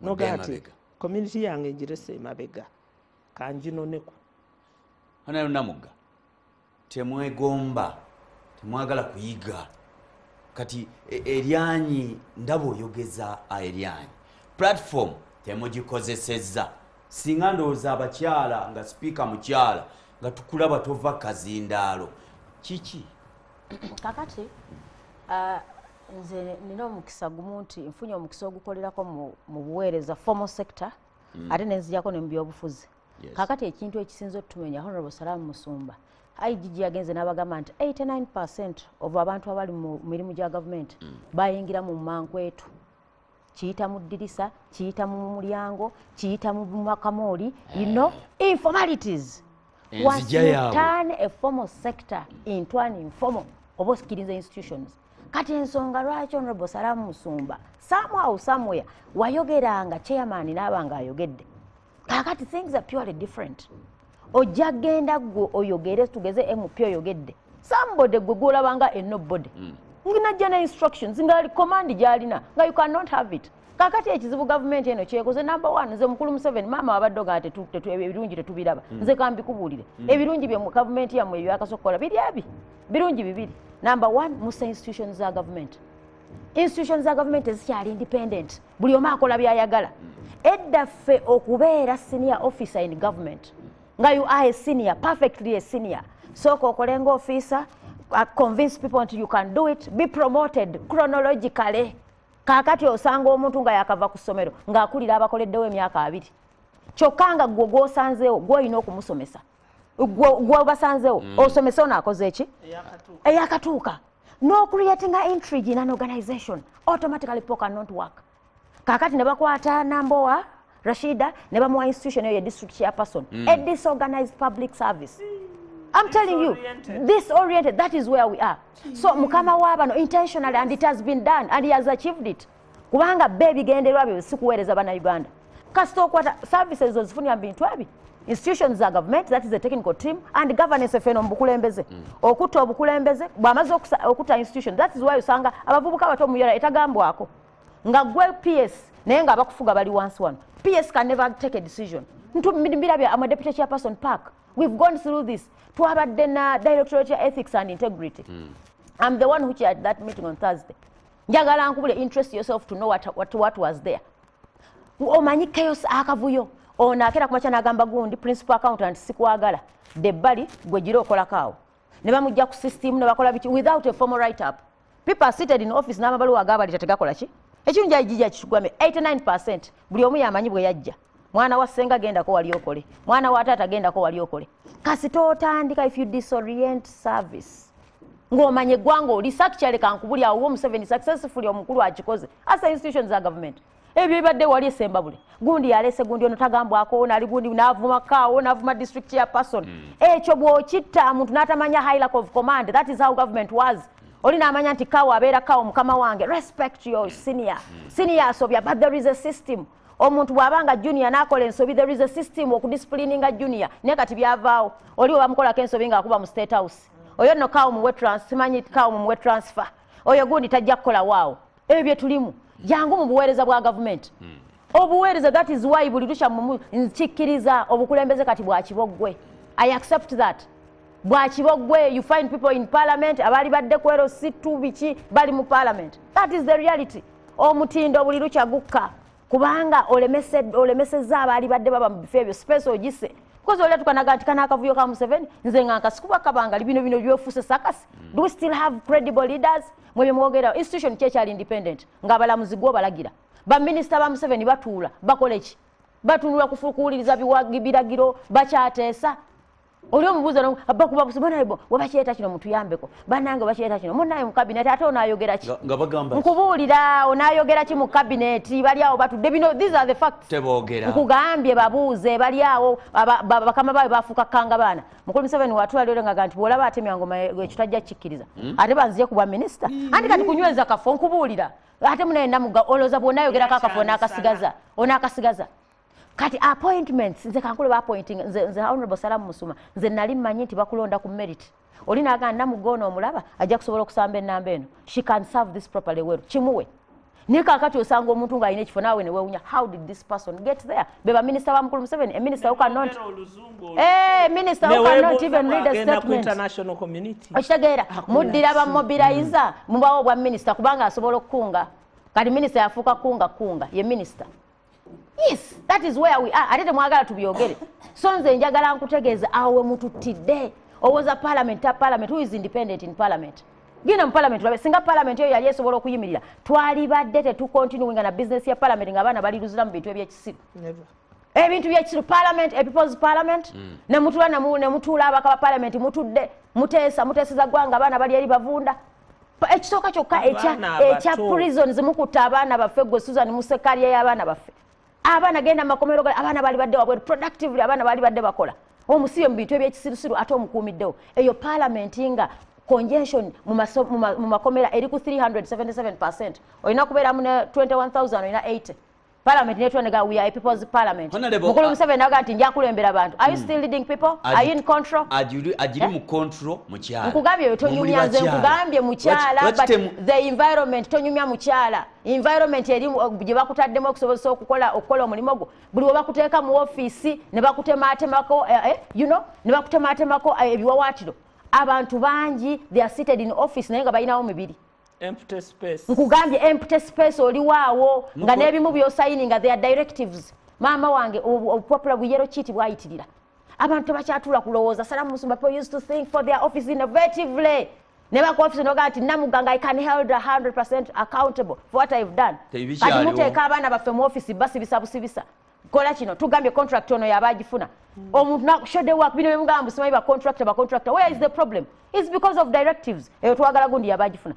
Nogati community yange njirese emabega kanjinoneku. Honayo namugga temwegomba temwagala kuyiga kati eryanyi ndabo oyogeza eryanyi platform temugikozesezza singa ndowooza abakyala nga speaker mukyala nga tukulaba tova kazindaalo kiki kakati nze nina omukisa gumu nti nfunye omukisa ogukolerako mu buweereza formal sector ate nenzijako ne mu byobufuzi. Kakati ekintu ekisinza otutumenya Honorable Salamu Musumba IGG yagenze n'abagamba nti 89% of abantu abali mu mirimu gya government bayingira mu mankwetu. Kiyita mu ddirisa, kiyita mu mulyango, kiyita mu makamooli, you know, informalities. Once you turn a formal sector into an informal oba osikiriza institutions. Kati ensonga lwaki Honorable Salamu Musumba somehow somewhere wayogeranga chairman n'abanga ayogedde. Kakati things are purely different. Ojja genda gwo oyogere tugeze MP oyogedde. Somebody gwe gwolabanga a nobody. Ngina na instructions ngali command gyalina nga you cannot have it. Kakati ekizibu government eno kyekoze number 1 nze mukulu Museveni mama abaddoga ate ebirungi tetubiraba. Nze kambi kubulire. Ebirungi bye mu government yamwe ebyo akasokola biri abi. Birungi bibiri. Number 1 musa institutions za government. Institutions za government ezikyali independent. Buli omu akola byayagala. Edda ffe okubeera senior officer in government. Nga you are a senior, perfectly a senior. So kokolenga officer, convince people until you can do it, be promoted chronologically. Kakati osanga omuntu nga yakava ku ssomero ng'akulira abakoleddewo emyaka 2. Kyokka nga gwe gw'osanzeewo gw'olina okumusomesa. Gw'obasanzeewo osomesa ono akoze ki? Eyakatuuka. No creating an intrigue in an organization. Automatically people cannot work. Kakati ne bakwata Nambowa Rashida ne bamuwa institution eyo ye district chairperson a disorganized public service. I'm telling you, disoriented, that is where we are. So mukama wabano intentionally, and it has been done and he has achieved it. Kubanga baby genderwa bye sikuwereza bana Uganda. Kasito kwata services ozifunya bintu abi. Institutions za government, that is the technical team, and governance efeno mbukulembeze. Okuta obukulembeze bwamaze okuta institution. That is why usanga abavubuka bato muyala etagambwako. Nga gwe PS naye nga abakufuga bali once one. PS can never take a decision. Ntu mbirabya am a deputy chairperson park. We've gone through this. Tuabadde na Directorate of Ethics and Integrity. I'm the one who chaired that meeting on Thursday. Njagala nkubule interest yourself to know what was there. Omanyi chaos akavuyo. Onakera kumacha nagamba gundi principal accountant sikwagala. Debali gwe jiro okolakaawo. Ne bamujja ku system ne bakola biti without a formal write up. People are seated in office n'amabaluwa agabali tategakola ki? Ekintu jajija kitugwame 89% buli omu yamanyi bwe yajja. Mwana wa senga genda ko wali okole. Mwana wa tata genda ko wali okole. Kasito otandika if you disorient service. Ngomanye gwango oli structure kankubuli awo Museveni successfully omukulu akikoze. Asa institutions za government. Ebyo bibadde wali esemba bule. Gundi yalese gundi ono tagambwako nali gundi navuma kawo navuma district chairperson. Ekyo bwokitta omuntu n'atamanya high lack of command. That is how government was. Oli n'amanya nti kawo abeera kawo mukama wange. Respect your senior. Senior asobya, but there is a system. Omuntu bwabanga junior nakola ensobi, there is a system okudisciplininga junior. Ne kati byavaawo. Oli obamukola kensobi nga akuba mu state house. Oyo no kawo muwe transfer. Oyo gundi tajja kukola waawo. Ebyo tulimu. Jangu mu buweereza bwa government. Obuweereza, that is why buli tusha mu nchikiriza obukulembeze kati bwa kiboggwe. I accept that. Bwa kiboggwe, you find people in parliament abali badde kwero situ bichi bali mu parliament. That is the reality. Omutindo buli lucha gukka. Kubanga olemeseza abali badde baba mu bifebyo space ogise. Because ole tukanaga ati kana akavuyo ka Museveni nze nganga sikuba kabanga libino bino byofuse sakasi. Do we still have credible leaders? Mwe mwogera institution kyali independent ngabalamuzi gwo balagira. Ba minister ba Museveni batuula bakoleki. Batunula kufukuliriza biwagibiragiro bakyatesa. Oli omubuuza no abakuba busibona ibo wabacheta kino muntu yambeko. Banange bacheta kino munaye mu cabinet ate onayogera ki? Ngabagamba. Nkubuulira onayogera ki mu cabinet bali awo batudde bino, these are the facts. Teboogera. Nkugambye babuuze bali awo bakama bawe bafuka kanga bana. Mukulu Museveni watula lero nga nti bolaba ate myangoma ekitajja kikkiriza. Ate banziye kuba minister. Andi kati kunyweza kafo nkubuulira. Ate munaenda muga oloza bonayogera kakafo nakasigaza. Onakasigaza. Kati appointments nze kankulu ba appointing nze honorable Salamu Musuma nze nali mmanyi nti bakulonda ku merit. Oli naganda mugono omulaba ajja kusobola okusamba ennamba eno. She can serve this properly well. Kimuwe. Ni kakati osanga omuntu nga alina ekifo naawe ne weewunya. How did this person get there? Beba minister wa Mukulu Museveni, a minister who cannot. Minister who cannot even read a statement. International community. Okitegeera muddira ba mobilizer mubawo bwa minister kubanga asobola okukunga. Kati minister yafuuka kunga ye minister. Yes, that is where we are. Ate mwagala tubyogere. So nze njagala nkutegeeza awe mututidde. Owoza parliament who is independent in parliament. Gina mu parliament babe singa parliament eyo yali esobola okuyimirira. Twali badde tetukontinuing na business ya parliament ng'abaana bali luzira mu bintu ebyekisiru. Never. Ebintu byekisiru parliament, a people's parliament. Ne mutula ne mutula abakaba parliament mutudde muteeseza gwanga abaana bali eri bavunda. Ekisooka kyokka ekya prisons mukutta abaana baffe gwe Susan Musekaliya y'abaana baffe. Abana genda makomero abana bali badde wabwe productively abana bali badde bakola omusibe mu bintu ebyekisirusiru ate omukuumiddewo eyo parliament nga congestion mu makomera eri ku 377%. Olina kubeera mu 21,000 olina 80. Parliament netwonega we are a people's parliament. Mukulu Museveni naga nti njakulembera abantu. Are you still leading people? Are you in control? Ajiri mu control mu kyala. Nkugambye tonyumya nze nkugambye mu kyala but the environment tonyumya mu kyala. Environment eri gye bakutaddemu okusobozesa okukola omulimo gwo. Buli bakuteeka mu office ne bakutematemako ne bakutematemako ebiwawaatiro. Abantu bangi they are seated in office naye nga balinawo mibiri. Empty space. Nkugambye empty space oli waawo nga n'ebimu by'osayininga nga their directives. Maama wange popular buyero kiti bwayitirira. Abantu bakyatula kulowooza. Salamu Musumba people used to think for their office innovatively. Never go office noga nti namuganga I can hold 100% accountable for what I've done. Kati muteeka abaana baffe mu office basibisa busibisa. Kola kino tugambye contract ono yabagifuna. Omuntu nakushode work bino bemugamba simanyi ba contractor. Where is the problem? It's because of directives. Eyo twagala gundi yabagifuna.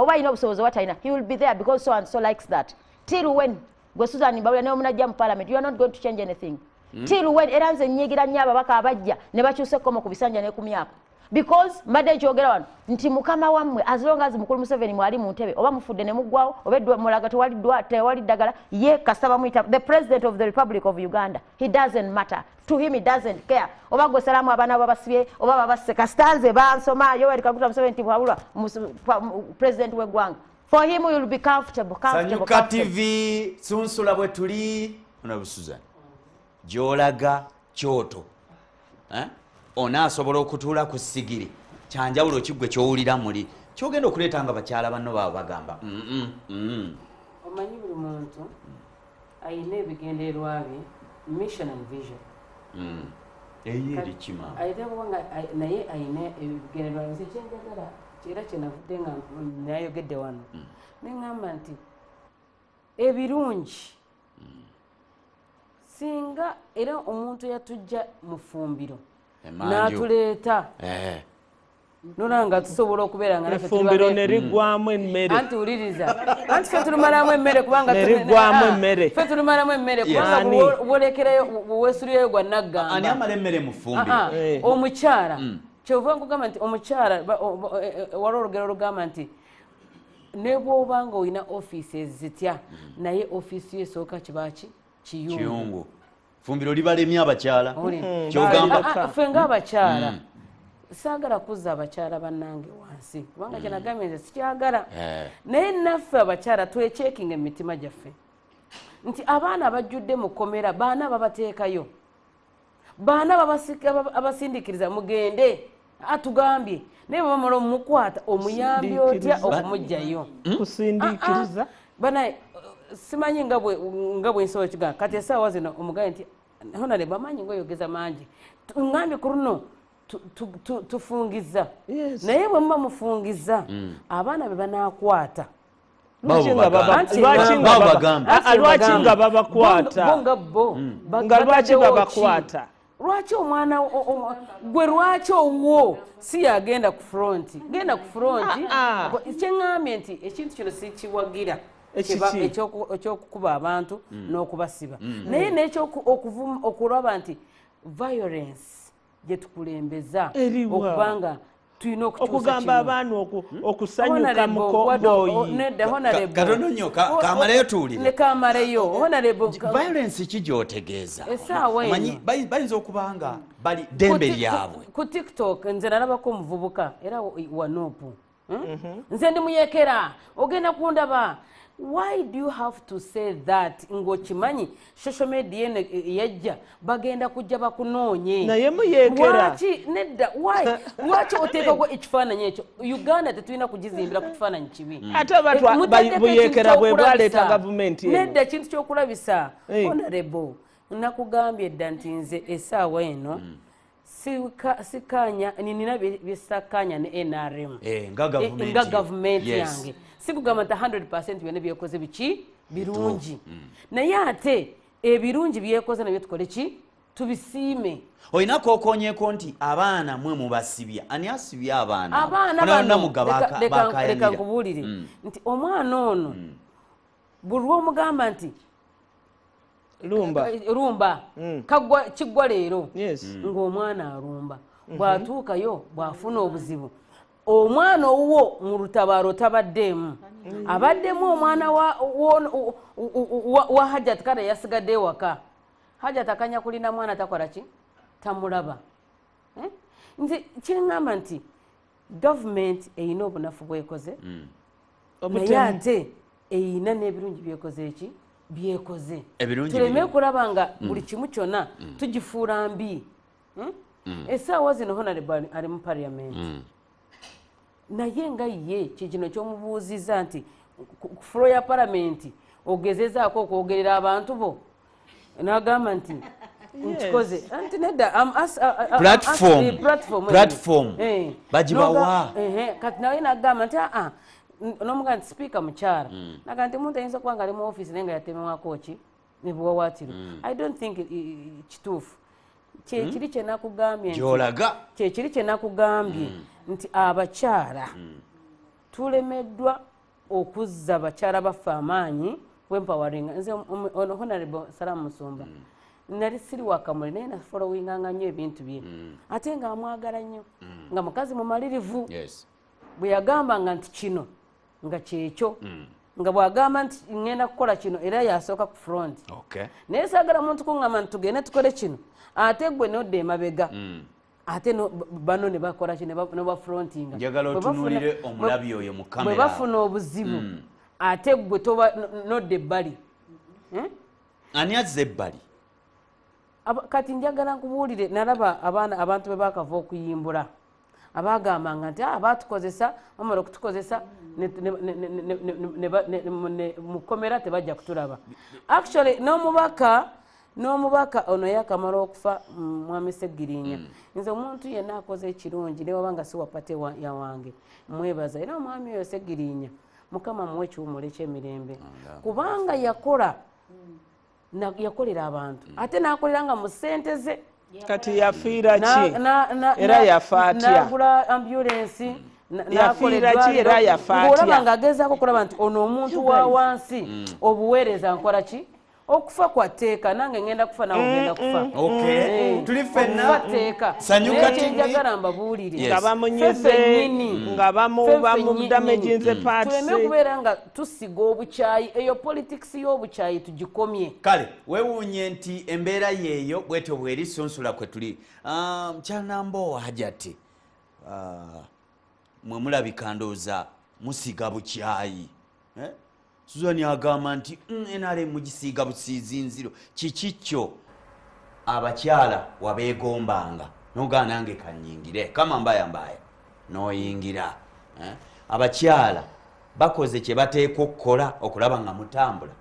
Oba ino obusobozi watalina. He will be there because so and so likes that. Till when? gwe Susan Mbaula ne omunajja mu parliament, you are not going to change anything. Till when era nze nnyigira nnyo ababaka abajja ne bakyusa ekkomo ku bisanja ne ku myaka. Because mbadde nkyogera wano nti mukama wammwe as long as mukulu Museveni mwali mu ntebe oba mufudde ne muggwawo oba mulaga tewali ddagala ye kasaba muyita the president of the Republic of Uganda. He doesn't matter. To him he doesn't care. Oba gwe salaamu abaana babasibye oba babasise kasitanze bansoma Yoweri Kaguta Museveni nti bwabulwa president w'eggwanga. For him you will be comfortable. Sanyuka TV sunsula bwe tuli Honorable Susan. Gyolaga kyoto. Onaasobola okutuula ku sigiri kyanjawulo kiggwe kyowulira muli kyogenda okuleeta nga bakyala banno baabo bagamba omanyi buli muntu ayina ebigendererwa bye mission and vision eri kima ayina kubanga naye ayina ebigendererwa bye kyenjagala era kyenavudde nga nayogedde wano neŋŋamba nti ebirungi singa era omuntu yatujja mu ffumbiro n'atuleeta nolanga tusobola okubeera nga effumbiro ne liggwamu emmere anti wuliriza anti ffe tulumalamu emmere kubanga ffe tulumalamu emmere kubanga bwolekerayo bweweesulirayo gwa naggamba ani amala emmere mu ffumbiro omukyala kyova nkugamba nti omukyala wali olugero lugamba nti ne bw'oba nga olina ofiisi zitya naye ofiisi yo esooka kibaki kiyungu fumbiro libalemye abakyala kyogamba ffe ng'abakyala saagala kuzza abakyala bannange wansi kubanga kyenagambye nze sikyagala naye naffe abakyala twekyekinga emitima gyaffe nti abaana abajjudde mu kkomera baana babateekayo baana abasindikiriza mugende atugambye naye bamala omukwata omuyambi otya okumuggyayo kusindikiriza banaye simanyi nga bwe nsobola ekigamba kati essaawa zino omugaye nti honale bamanyi ngaoyogeza mangi ngambye ku luno tufungiza naye bwe muba mufungiza abaana be banaakwata lwaki nga babakwata nga lwaki babakwata lwaki omwana gwe lwaki owo si yagenda ku fronti genda ku fronti kyeŋŋambye nti ekintu kino sikiwagira ekyokukuba abantu n'okubasiba naye n'ekyokulaba nti violence gye tukulembeza okubanga tulina okugamba abaana okusanyuka mu komboyi katono nnyo kamaleyo tuwulire ne kamaleyo violence ki gy'otegeeza manyi bayinza okubanga bali ddembe lyabwe ku tiktok nze nalabako omuvubuka era wanuupu nze ndi muyekera ogenda kundaba. Why do you have to say that ng'okimanyi social media yajja bagenda kujja bakunoonye naye muyekera lwaki nedda lwaki oteekako ekifaananyi ekyo Uganda tetulina kugizimbira ku kifaananyi kibi ate buyekera bwe bwaleeta gavumenti nedda ekintu ky'okulabisa honorable nakugambye dda nti nze essaawa eno sikanya nina byesakanya ne NRM nga gavumenti yange sikugamba nti 100% byonna byekoze biki birungi naye ate ebirungi byekoze nabyo tukole ki tubisiime olina kookonyeko nti abaana mwe mubasibya ani asibye abaana leka nkubuulire nti omwana ono buli lwomugamba nti rumba kiggwa leero ng'omwana alumba bw'atuukayo bw'afuna obuzibu omwana owuwo mu lutabaalo tabaddeemu abaddemu omwana wa Hajjat kale yasigadde ewaka Hajjat akanya kulina mwana takola ki tamulaba nti kyeŋŋamba nti gavumenti eyina obunafu bwekoze naye ate eyina n'ebirungi byekoze eki byekoze tuleme kulaba nga buli kimu kyonna tugifuula mbi essaawa zino honorable ali mu parliament naye nga ye kikino kyomubuuziza nti ku fulo ya palamenti ogezezaako okwogerera abantu bo n'agamba nti nkikoze anti nedda platform bagibawa kati naye n'agamba nti n'omugaa nti sipiika mukyala naga nti muntu ayinza kuba nga ali mu ofiisi naye nga yatemewako ki nebuwawaatiro I don't think kituufu kyekiri kye nakugambye nti abakyala tulemeddwa okuzza abakyala baffe amaanyi empowering nze honorable Salam Musumba nali siri wakamuli naye na followinganga nnyo ebintu bye ate nga amwagala nnyo nga mukazi mumalirivu bwe yagambanga nti kino nga kyekyo nga bwagamba nti ngenda kukola kino era yasooka ku front naye saagala muntu kuŋŋamba nti tugende tukole kino ate gwe nodda emabega ate bano ne bakola kino ne bafrontinga njagala otunuulire omulabi oyo mu kamera bwe bafuna obuzibu ate gwe nodda ebbali ani azza ebbali kati njagala nkubuulire nalaba abantu be bakava okuyimbula abagambanga nti batukozesa bamala okutukozesa mukomera tebajja kutulaba actually n'omubaka ono yakamala okufa mwami Segirinya nze omuntu yenna akoze ekirungi newaba nga si wapate ya wange mwebaza era omwami oyo Segirinya mukama muwe ekiwumula ekyemirembe kubanga yakolera abantu ate n'akoleranga mu ssente ze kati yafiira ki era yafa atya n'agula ambulensi yafiira ki era yafa atya ng'olaba ng'agezaako okulaba nti ono omuntu wa wansi obuweereza nkola ki okufa kwa tteeka nange ngenda kufa nawe ogenda kufa tuli ffenna njagala mbabuulire nga bamunyize nga bamudamaginze paati tuleme okubeera nga tusiga obukyayi eyo politics y'obukyayi tugikomye kale weewuunye nti embeera yeeyo bwetyo bweri Sunsula kwe tuli Kyanambowa Hajati mwe mulabika ndowooza musiga bukyayi Suzani agamba nti NRM mugisiiga busiizinziro kikikyo abakyala wabeegombanga nogaa nange kanyingire kama mbaya noyingira abakyala bakoze kye bateeka okukola okulaba nga mutambula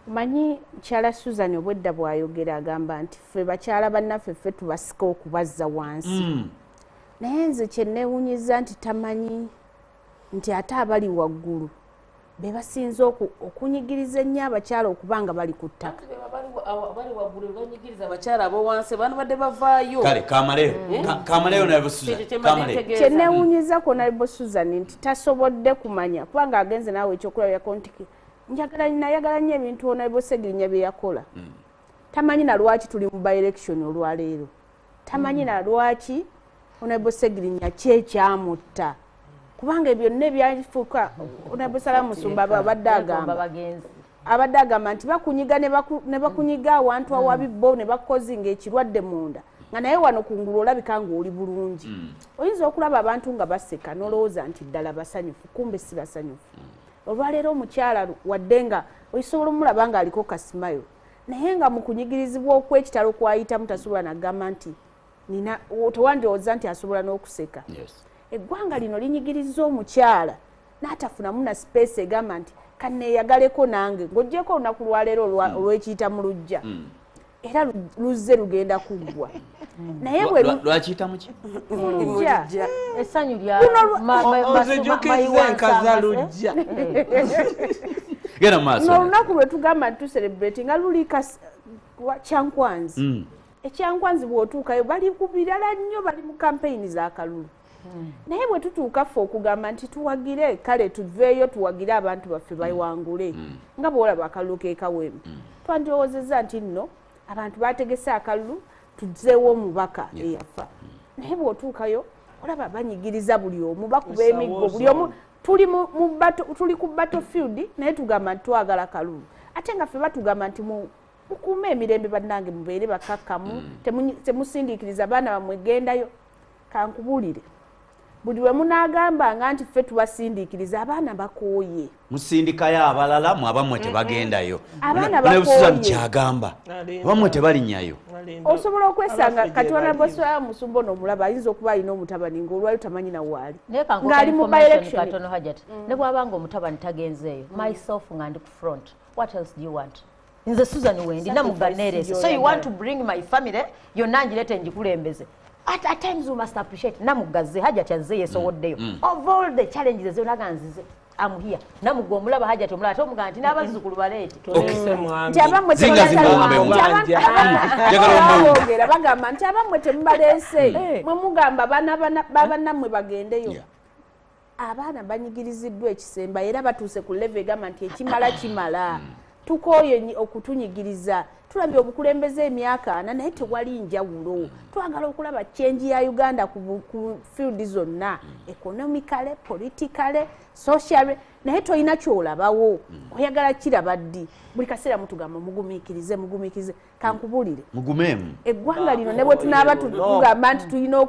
manyi mukyala Susan obwedda bwayogera agamba nti ffe bakyala bannaffe ffe tubasika okubazza wansi naye nze kyenneewunyiza nti tamanyi nti ate abali waggulu be basinze okunyigiriza ennyo abakyala okuba nga bali ku ttaka bali waggulu banyigiriza abakyala abowansi banabadde bavaayo kale kamaleyo naye kyenneewunyiza Honorable Susan nti tasobodde kumanya kubanga agenze naawe ekyokulabirako nti nayagala nnyo ebintu Honorable Segirinya bye yakola tamanyi na lwaki tuli mu by-election olwaleero tamanyi na lwaki Honorable Segirinya kyekyamutta kubanga ebyo byonna ebyafuuka Honorable Salam Musumba abadde agamba nti bakunyiga ne bakunyiga awantu awabi bo ne bakozinga ekirwadde munda nga naye wano kungulu olabika nga oli bulungi oyinza okulaba abantu nga baseka n'olowooza nti ddala basanyufu kumbe si basanyufu olwaleero omukyala wadde nga oyisobola omulaba nga aliko kasimayo naye nga mu kunyigirizibwa okw'ekitalo kwayitamu tasobola nagamba nti tewandowooza nti asobola n'okuseka eggwanga lino linyigiriza omukyala n'atafunamu na space egamba nti kanneeyagaleko nange ng'oggyeko olunaku lwaleero olw'ekiyita mu lujja era luzze lugenda kuggwa naye lwakiyita muki lujja essanyu ozijukize enkaza lujja n'olunaku lwe tugamba nti tucelebrate nga luli kyankwanzi ekyankwanzi bw'otuukayo bali ku birala nnyo bali mu kampeyini za kalulu naye bwe tutuuka ffe okugamba nti tuwagire kale tuveeyo tuwagire abantu baffe bawangule nga bwolaba akalulu keekawempe twandirowoozezza nti nno abantu bategese akalulu tuzzeewo omubaka eyafa naye bw'otuukayo olaba banyigiriza buli omu bakuba emiggo buli omu tuli ku battlefield naye tugamba nti twagala kalulu ate nga ffe batugamba nti mukuume emirembe bannange mubeere bakakkamu temusindiikiriza abaana bamwe gendayo kankubulire buli we munaagambanga nti ffe tubasindiikiriza abaana bakooye musindikayo abalala mwabamwe tebagendayo abaana bakooye kyagamba abamwe tebalinnyayo osobola okwesanga kati wanabosoya musumba onomulaba ayinza okuba alina omutabani ng'olwali tamanyi nawaali ng'ali mu by-election Hajati ne bwabanga omutabani tagenzeeyo myself nga ndi ku front what else do you want nze Susan wendi namuganeereza so you want to bring my family yonna njirete njikulembeze at times we must appreciate namugaze Hajati azze yesowoddeyo of all the challenges zonaganzize I'm here namugwa omulaba Hajati omulaba tomuga nti n'abazzukulu baleete nti abamwe bagamba nti abamwe temubaleese mwe mugamba babannammwe bagendeyo abaana banyigiriziddwa ekisemba era batuuse ku level egamba nti ekimala kimala tukooye okutunyigiriza tulabye obukulembeze emyaka 4 naye tewali njawulo twagala okulaba change ya Uganda ku field zonna economically politically socially naye toyina kyolabawo oyagala kiraba ddi buli kaseera mutugamba mugumiikirize kankubulire mugumemu eggwanga lino ne bwe tunaaba tugamba nti tulina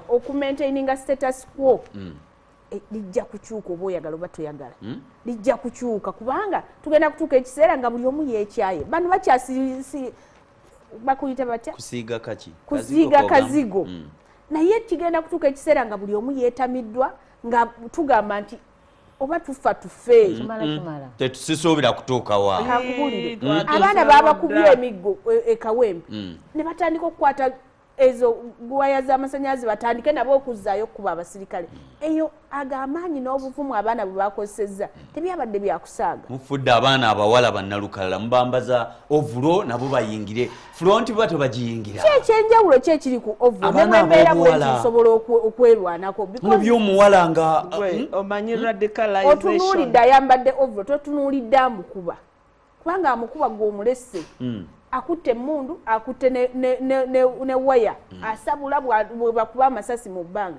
okumaintaininga status quo lijja kukyuka oba oyagala oba toyagala lijja kukyuka kubanga tugenda kutuuka ekiseera nga buli omu yeekyaye bano bakyasi bakuyita batya kusiiga kazigo naye kigenda kutuuka ekiseera nga buli omu yeetamiddwa nga tugamba nti oba tufa tufe tetusisuubira kutuukawa abaana babakubye emiggo ekawempe ne batandika okukwata ezo guwaya z'amasannyalaze batandike nabo okuzzaayo kuba abasirikale eyo agamaanyi n'obuvumu abaana bwe bakozesezza tebyabadde byakusaaga mufudde abaana abawala bannalukalala mubambaza ovulo nabo bayingire fronti bwe tebagiyingira kyekyenjawulo kyekiri ku ovulo ne bwembeera bweki nsobola okwerwanako by'omuwala nga omanyi radicalization otunuulidde ayambadde ovulo totunuulidde amukuba kubanga amukuba gw'omulesse akutte emundu akutte ne waya asabula bwe bakuba amasasi mu bbanga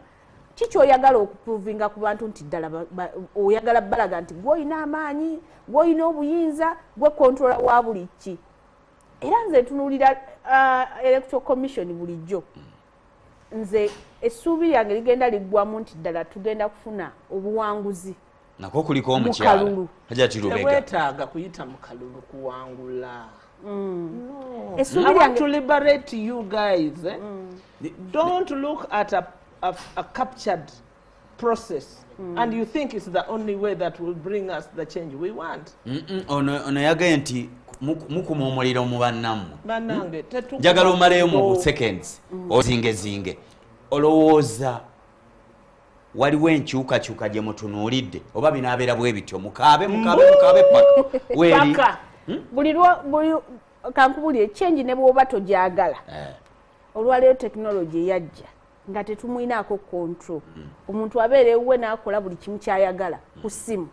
kiki oyagala okuprovinga ku bantu nti ddala oyagala balaga nti gw'olina amaanyi gw'olina obuyinza gwe kontrola wa buli ki era nze ntunuulira electoral commission bulijjo nze essuubi lyange ligenda liggwamu nti ddala tugenda kufuna obuwanguzi nako kuliko omukyala hajati Lubega wetaaga kuyita mu kalulu kuwangula No. I want to liberate you guys. Don't look at a captured process and you think it's the only way that will bring us the change we want. Ono yagaye nti mukuma omuliro mu bannammwe. Bannange njagala omaleyo mu seconds ozingezinge olowooza waliwo enkyukakyuka gye mutunuulidde oba binaabeera bwe bityo mukaabe paka weri buli kankubulire change ne bwoba togyagala olwaleero technology yajja nga tetumwinaako control omuntu abeera ewuwe n'akola buli kimu kyayagala ku ssimu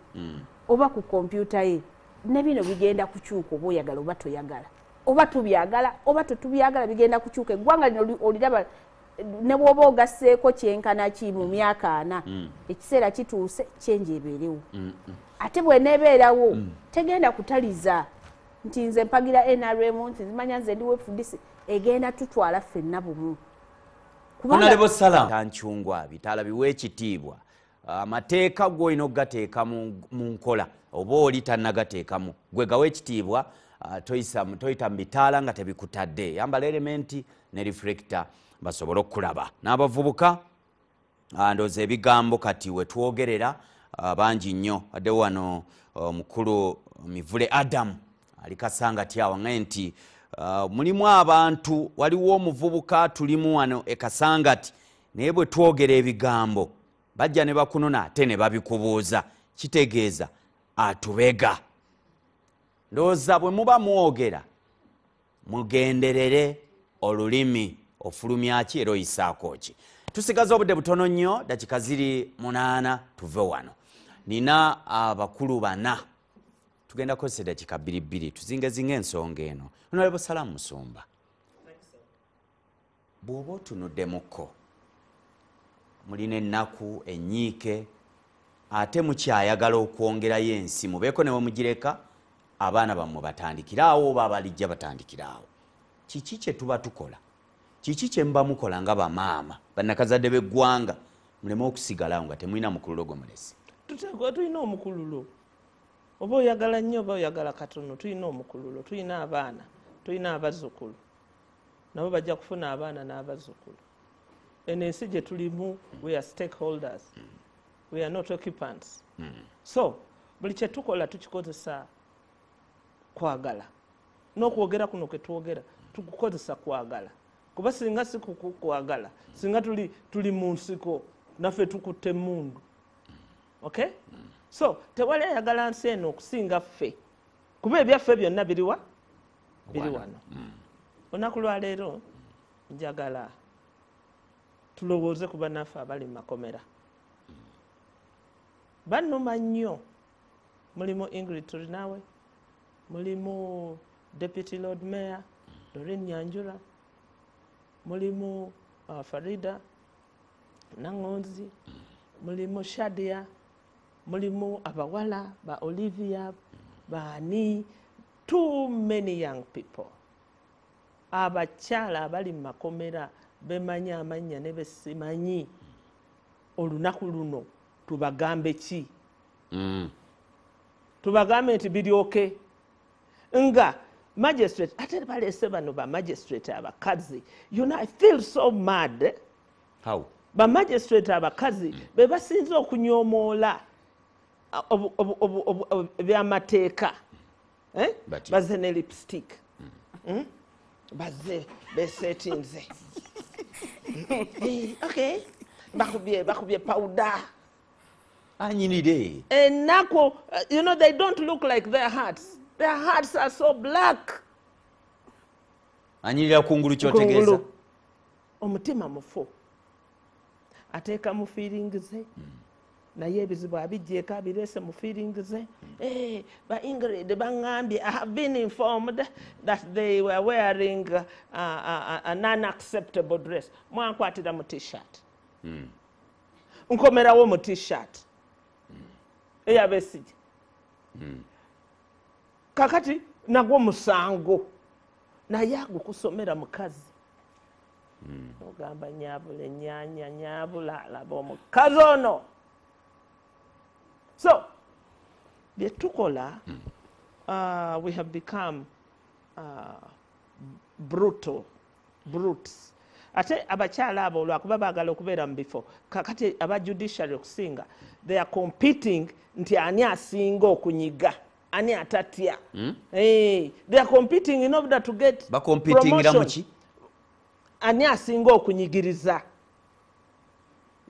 oba ku kompyuta ye ne bino bigenda kukyuka oba oyagala oba toyagala oba tubyagala oba tetubyagala bigenda kukyuka eggwanga lino oliraba ne bwoba ogasseeko kyenkana ki mu myaka 4 ekiseera kituuse change ebeerewo ate bweneebeerawo tegenda kutaliza nti nze mpagira NRM nti zimanya nze ndi wefudisi egenda tutwala ffenna bumu Honorable Salam Kanchungwa bitala biwe ekitiibwa amateeka gwoyina okugateeka mu nkola oba oli tannagateekamu gwe gawe ekitiibwa toyita mu bitaala nga tebikutadde yambala elementi ne reflector basobola okulaba n'abavubuka ndooza ebigambo kati wetwogerera bangi nnyo adde wano mukulu Mivule Adam ali Kasangati awo nti mulimu abantu waliwo omuvubuka tulimu wano Kasangati naye bwe twogera ebigambo bajja ne bakunona ate ne babikubuuza kitegeeza atubega ndooza bwe muba mwogera mugenderere olulimi ofulumya ki era oyisaako ki tusigaza obudde butono nnyo dakika ziri 8 tuve wano nina abakulu 4 tugenda kozesa dakika 2 tuzingezinga ensonga eno Honorable Salam Musumba bw'oba otunuddemuko mulina ennaku enyiike ate mukyayagala okwongerayo ensi mubeeko ne mugireka abaana bammwe batandikiraawo oba abalijja batandikiraawo kiki kye tuba tukola kiki kye muba mukola nga bamaama bannakazadde b'eggwanga muleme okusigalawo nga temulina mukululo gwe mulesi tulina omukululo oba oyagala nnyo oba oyagala katono tulina omukululo tulina abaana tulina abazzukulu nabo bajja kufuna abaana n'abazzukulu eno ensi gye tulimu we are stakeholders we are not occupants so buli kye tukola tukikozesa kwagala n'okwogera kuno kwe twogera tukukozesa kwagala kuba singa si kwagala singa tuli mu nsiko naffe tukutte emmundu okay so tewali ayagala nsi eno okusinga ffe kuba ebyaffe byonna biri wano olunaku lwaleero njagala tulowooze ku bannaffe abali mu makomera bannuma nnyo. Mulimu Ingrid Turinawe, mulimu Deputy Lord Mayor Doreen Nyanjula, mulimu Farida Nangonzi, mulimu Shadia, mulimu abawala ba Olivia, ba Ani, too many young people. Abakyala abali mu makomera bemanyi amannya ne besimanyi olunaku luno tubagambe ki? Tubagambe nti biryoke nga magistrate ate balese bano ba magistrate abakazi. You know, I feel so mad. How? Ba magistrate abakazi be basinze okunyomoola byamateeka baze ne lipstick baze besetinze okay bakubye powder anyinide enako. You know, they don't look like their hearts. Their hearts are so black. anyirira kungulu kyotegeeza omutima mufu ateeka mu feelings ze naye ebizibu abijjeeko abireese mu feelings ze. Ba Ingrid bangambye, I have been informed that they were wearing an unacceptable dress. Mwankwatira mu t-shirt nkomerawo mu t-shirt eyabesije kakati nagwo musango naye agukusomera mukazi ogamba nyabula ennyanya nyabula alaba omukazi ono. So bye tukola we have become brutes. Ate abakyala abo olwakuba baagala okubeera mu bifo kakati aba judiciary okusinga, they are competing nti ani asinga okunyiga, ani atatya. They are competing in order to get promotion. Ani asinga okunyigiriza.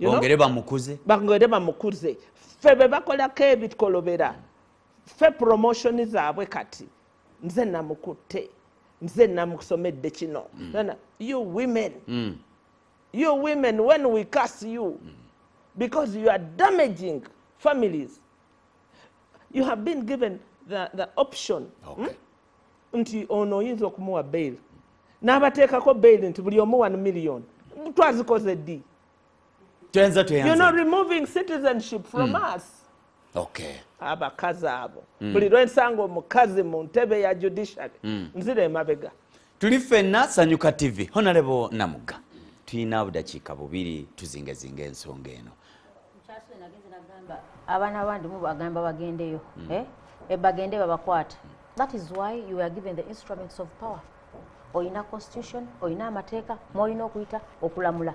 bongere bamukuze. Bongere bamukuze. Ffe be bakolako ebikolobera. Ffe promotion zaabwe kati nze namukutte. Nze namusomedde kino. You women. You women, when we curse you, because you are damaging families, you have been given the option. Nti ono oyinza okumuwa bail. N'abateekako bail nti buli omu 1 million. Twazikoze ddi. You're not removing citizenship from us. Okay. Abakazi abo. Buli lwensanga omukazi mu ntebe ya judiciary. Nzire emabega. Tuli ffenna Sanyuka TV. Honorable Namuga. Tuyina budakiika bubiri tuzingezinga ensonga eno. Abaana abandi mu bagamba bagendeyo. Bagende babakwata. That is why you are given the instruments of power. Oyina constitution, oyina amateeka, moyina okuyita okulamula.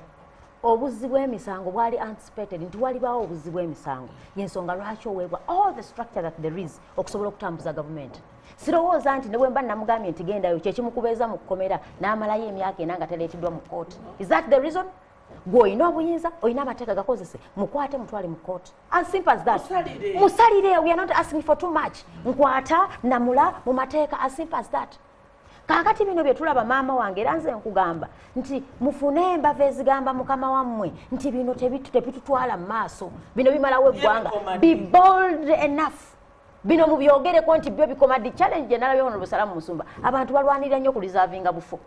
Obuzzi bw'emisango bwali anticipated nti walibaawo obuzzi bw'emisango. Yensonga lwaki oweebwa all the structure that there is okusobola okutambuza government. Sirowooza nti ne bwe mba namugambye nti gendayo kye kimukubeeza mu kkomera n'amalayo emyaka ena nga taleetiddwa mu kooti. Is that the reason? Gwe oyina obuyinza, oyina amateeka gakozese, mukwate mutwale mu kooti. As simple as that. Musalire, we are not asking for too much. Nkwata, namula, mu mateeka, as simple as that. Kakati bino bye tulaba maama wange era nze nkugamba nti mufune embava ezigamba mukama wammwe nti bino tebitutwala mu maaso, bino bimalawo eggwanga. Be bold enough. Bino mubyogereko nti byo bikomadi challenge nalabyo Honorable Salamu Musumba. Abantu balwanirira nnyo ku reservinga bufo.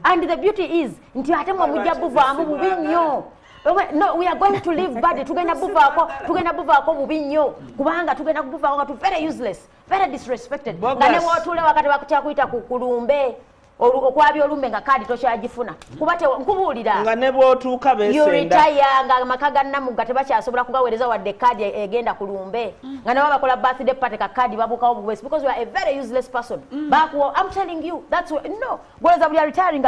And the beauty is nti ate mwe mujja buvaamu bubi nnyo. No, we are going to live bad. Tugenda buvaako bubi nnyo kubanga tugenda kubuvaako nga tu very useless, very disrespected. Nga ne bw'otuula wakati wakukyakuyita ku kulumbe okwabya olumbe nga kaadi tokyagifuna kuba nkubuulira nga ne bw'otuuka beesenda you retire nga amaka ga Namuga tebakyasobola kugaweereza wadde kaadi egenda ku lumbe nga ne babakola birthday party ka kaadi babuukawo buwesi because you are a very useless person. I'm telling you that's what, no gweza buli retiring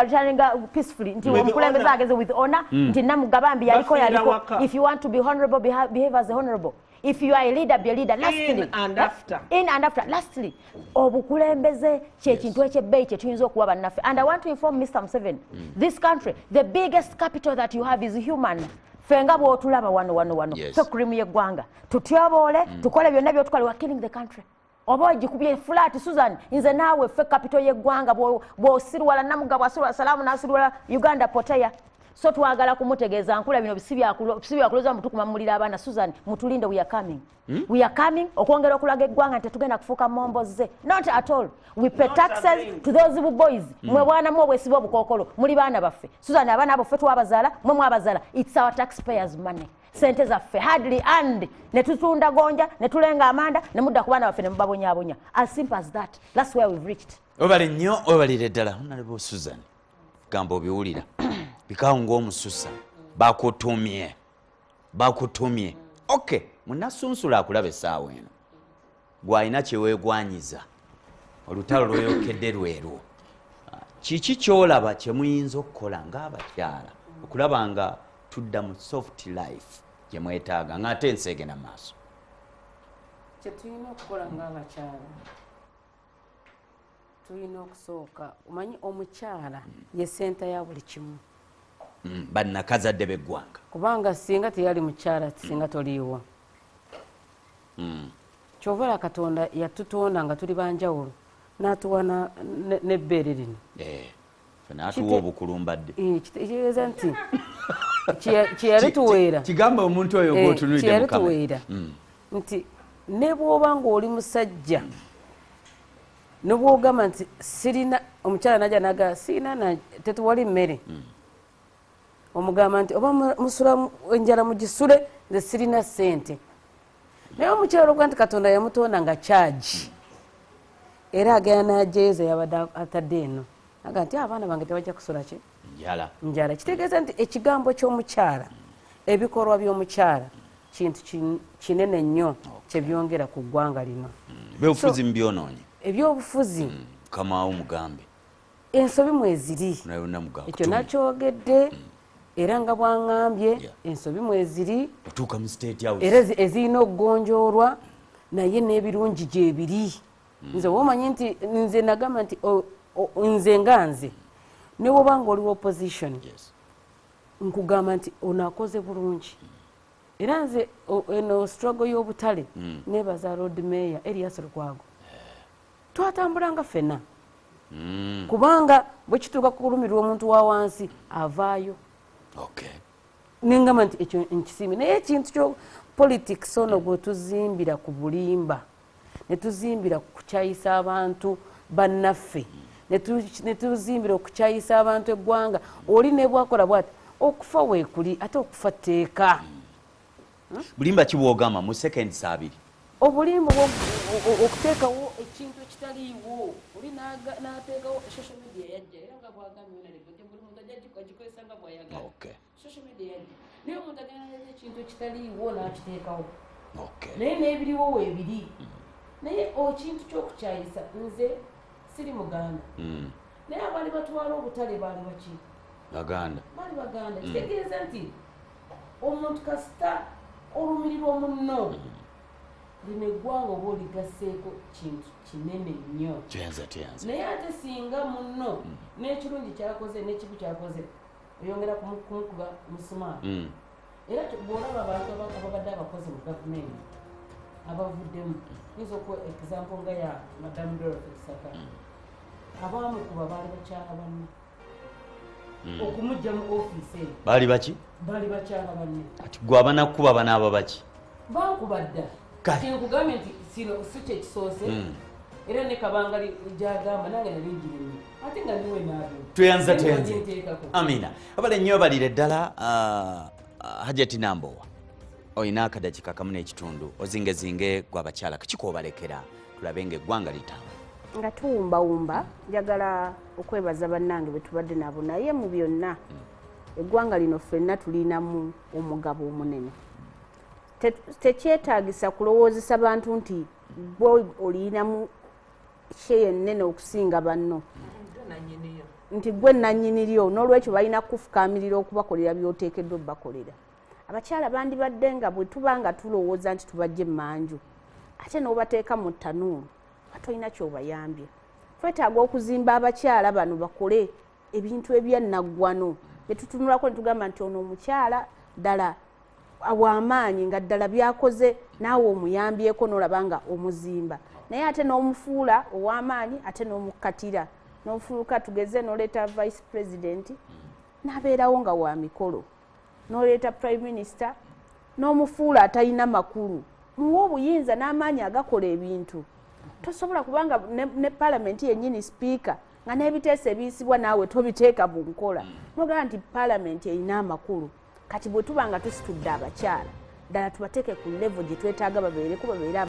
peacefully nti omukulembeze ageze with honor nti Namuga bambi yaliko if you want to be honorable behave as a honorable. If you are a leader, be a leader. Lastly, in and after. Lastly, obukulembeze kye kintu ekyebbeeyi kye tuyinza okuwa bannaffe. And I want to inform Mr. Museveni, this country, the biggest capital that you have is human. Fenga bw'otulaba wano. Ffe kurimu y'eggwanga. Tutyoboole, tukole byonna by'otukola, we are killing the country. Oba ogikubye flat, Susan, nze naawe ffe capital y'eggwanga bw'osirwala Namuga bw'asirwala Salaamu n'asirwala Uganda Poteya. so twagala kumutegeeza nkula bino bisibyakuloza mutukumamulira abaana Susan mutulinde we are coming okwongera okulaga eggwanga nti tetugenda kufuuka momboze not at all we pay taxes to those boys mwe bwana mwe bwesiba obukookolo muli baana baffe Susan abaana abo ffe twabazaala mwe mwabazaala it's our taxpayers money sente zaffe hardly and ne tutunda gonja ne tulenga amanda ne mudda ku baana baffe ne mubabonyaabonya as simple as that that's where we've reached. Obale nnyo obalire ddala Honorable Susan gamba obiwulira bikawo ng'omususa bakutumye okay munasunsula akulaba essaawa eno gw'alina kyeweegwanyiza olutalo lweyokedde lweru kiki kyolaba kyemuyinza okukola ng'abakyala okulaba nga tudda mu soft life gye mwetaaga ng'ate ensi egenda maaso kyetulina okukola ng'abakyala tulina okusooka omanyi omukyala ye senta ya buli kimu bannakazadde b'eggwanga kubanga singa teyali mukyala singa toliiwa kyovala Katonda yatutonda nga tuli banjawulo n'atuwa n'ebbeere lino n'atuwa obukulumbadde kitegeeza nti kyeyalituweera kigambe omuntu oyo gw'otunuulidde kyeyalituweera nti ne bw'oba ng'oli musajja ne bw'ogamba nti sirina omukyala najja naga sirina tetuwali mmere omugamba nti oba musula enjala mugisule nze sirina ssente naye omukyala olwokuba nti Katonda yamutonda nga kyagi era agenda n'ajeeza yabadde atadde eno aga nti abaana bange tebajja kusula ki njala kitegeeza nti ekigambo ky'omukyala ebikolwa by'omukyala kintu kinene nnyo kyebyongera ku ggwanga lino ebyobufuzi mubyonoonye ebyobufuzi kamaawo mugambe ensobi mweziri ekyo nakyogedde era nga bwaŋŋambye ensobi mweziri otuuka mu state house era ezirina okugonjoolwa naye n'ebirungi gyebiri nze womanyi nti nze nagamba nti nze nga nze ne woba nga oli opposition nkugamba nti onaakoze bulungi era nze eno struggle y'obutale nebaza road mayor Erias Lukwago twatambulanga ffenna kubanga bwe kituuka kulumirwa omuntu wa wansi avaayo nengamba nti ekyo nkisiimi naye ekintu kyo politics ono gwe tuzimbira ku bulimba ne tuzimbira kukyayisa abantu bannaffe ne tuzimbira okukyayisa abantu eggwanga oli ne bwakola bwati okufa weekuli ate okufa tteeka bulimba kibwogamba mu seconds abiri obulimba okuteekawo ekintu ekitaliiwo oli n'ateekawo social media yajja era nga bwagambye onalebete buli muntu agikozesa nga bwayagala social media yajja naye omuntu agenda ekintu ekitaliiwo n'akiteekawo naye n'ebiriwo weebiri naye ekintu ky'okukyayisa nze siri muganda naye abaali batwala obutale baali baki baali baganda kitegeeza nti omuntu kasita olumirirwa munno lino eggwanga oba oligasseeko kintu kinene nnyo naye ate singa munno n'ekirungi kyakoze n'ekibi kyakoze oyongera kumukuba musumaali era bw'olaba abantu ababadde abakozi mu gavumenti abavuddemu yinza okuwa example nga ya Madam Dorothy Kisaka abaamukuba baali bakyala banne okumujja mu ofiisi eyo baali baki baali bakyala banne ati gwe abanakuba banaaba baki bankubadda kyekugambye nti sino si kyekisoose era ne kabangali gyagamba nange nali njirimu ate nga niwe naabi tweyanza amina abale nnyo balire ddala Hajati Nambowa oyina akadakika kamu n'ekitundu ozingezinge gwe abakyala kikoobalekera tulabe nga eggwanga litamba nga tuwumbawumba njagala okwebaza bannange bwe tubadde nabo naye mu byonna eggwanga lino ffenna tulinamu omugabo omunene tekyetaagisa kulowoozesa bantu nti gwe olinamu sheye nnene okusinga banno nti gwe nannyiniryo n'olwekyo balina kufukaamirira okubakolera by'oteekeddwa obbakolera abakyala bandibadde nga bwe tuba nga tulowooza nti tubajje emmanju ate n'obateeka mu ttanuulu batolina kyobayambye twetaaga okuzimba abakyala bano bakole ebintu ebyannaggwano betutunulako netugamba nti ono omukyala ddala w'amaanyi nga ddala byakoze naawe omuyambyeko n'olaba nga omuzimba naye ate n'omufuula ow'amaanyi ate n'omukkatira n'ofuuka tugeze n'oleeta vice president n'abeerawo nga wa mikolo n'oleeta prime minister n'omufuula atalina makulu muwa obuyinza n'amaanyi agakola ebintu tosobola kubanga ne palamenti yennyini sipiika nga n'ebiteeso ebiyisibwa naawe tobiteeka mu nkola nogamba nti palamenti erina amakulu kati bwe tuba nga tusitudde abakyala ddala tubateeke ku level gye twetaaga babeereko babeere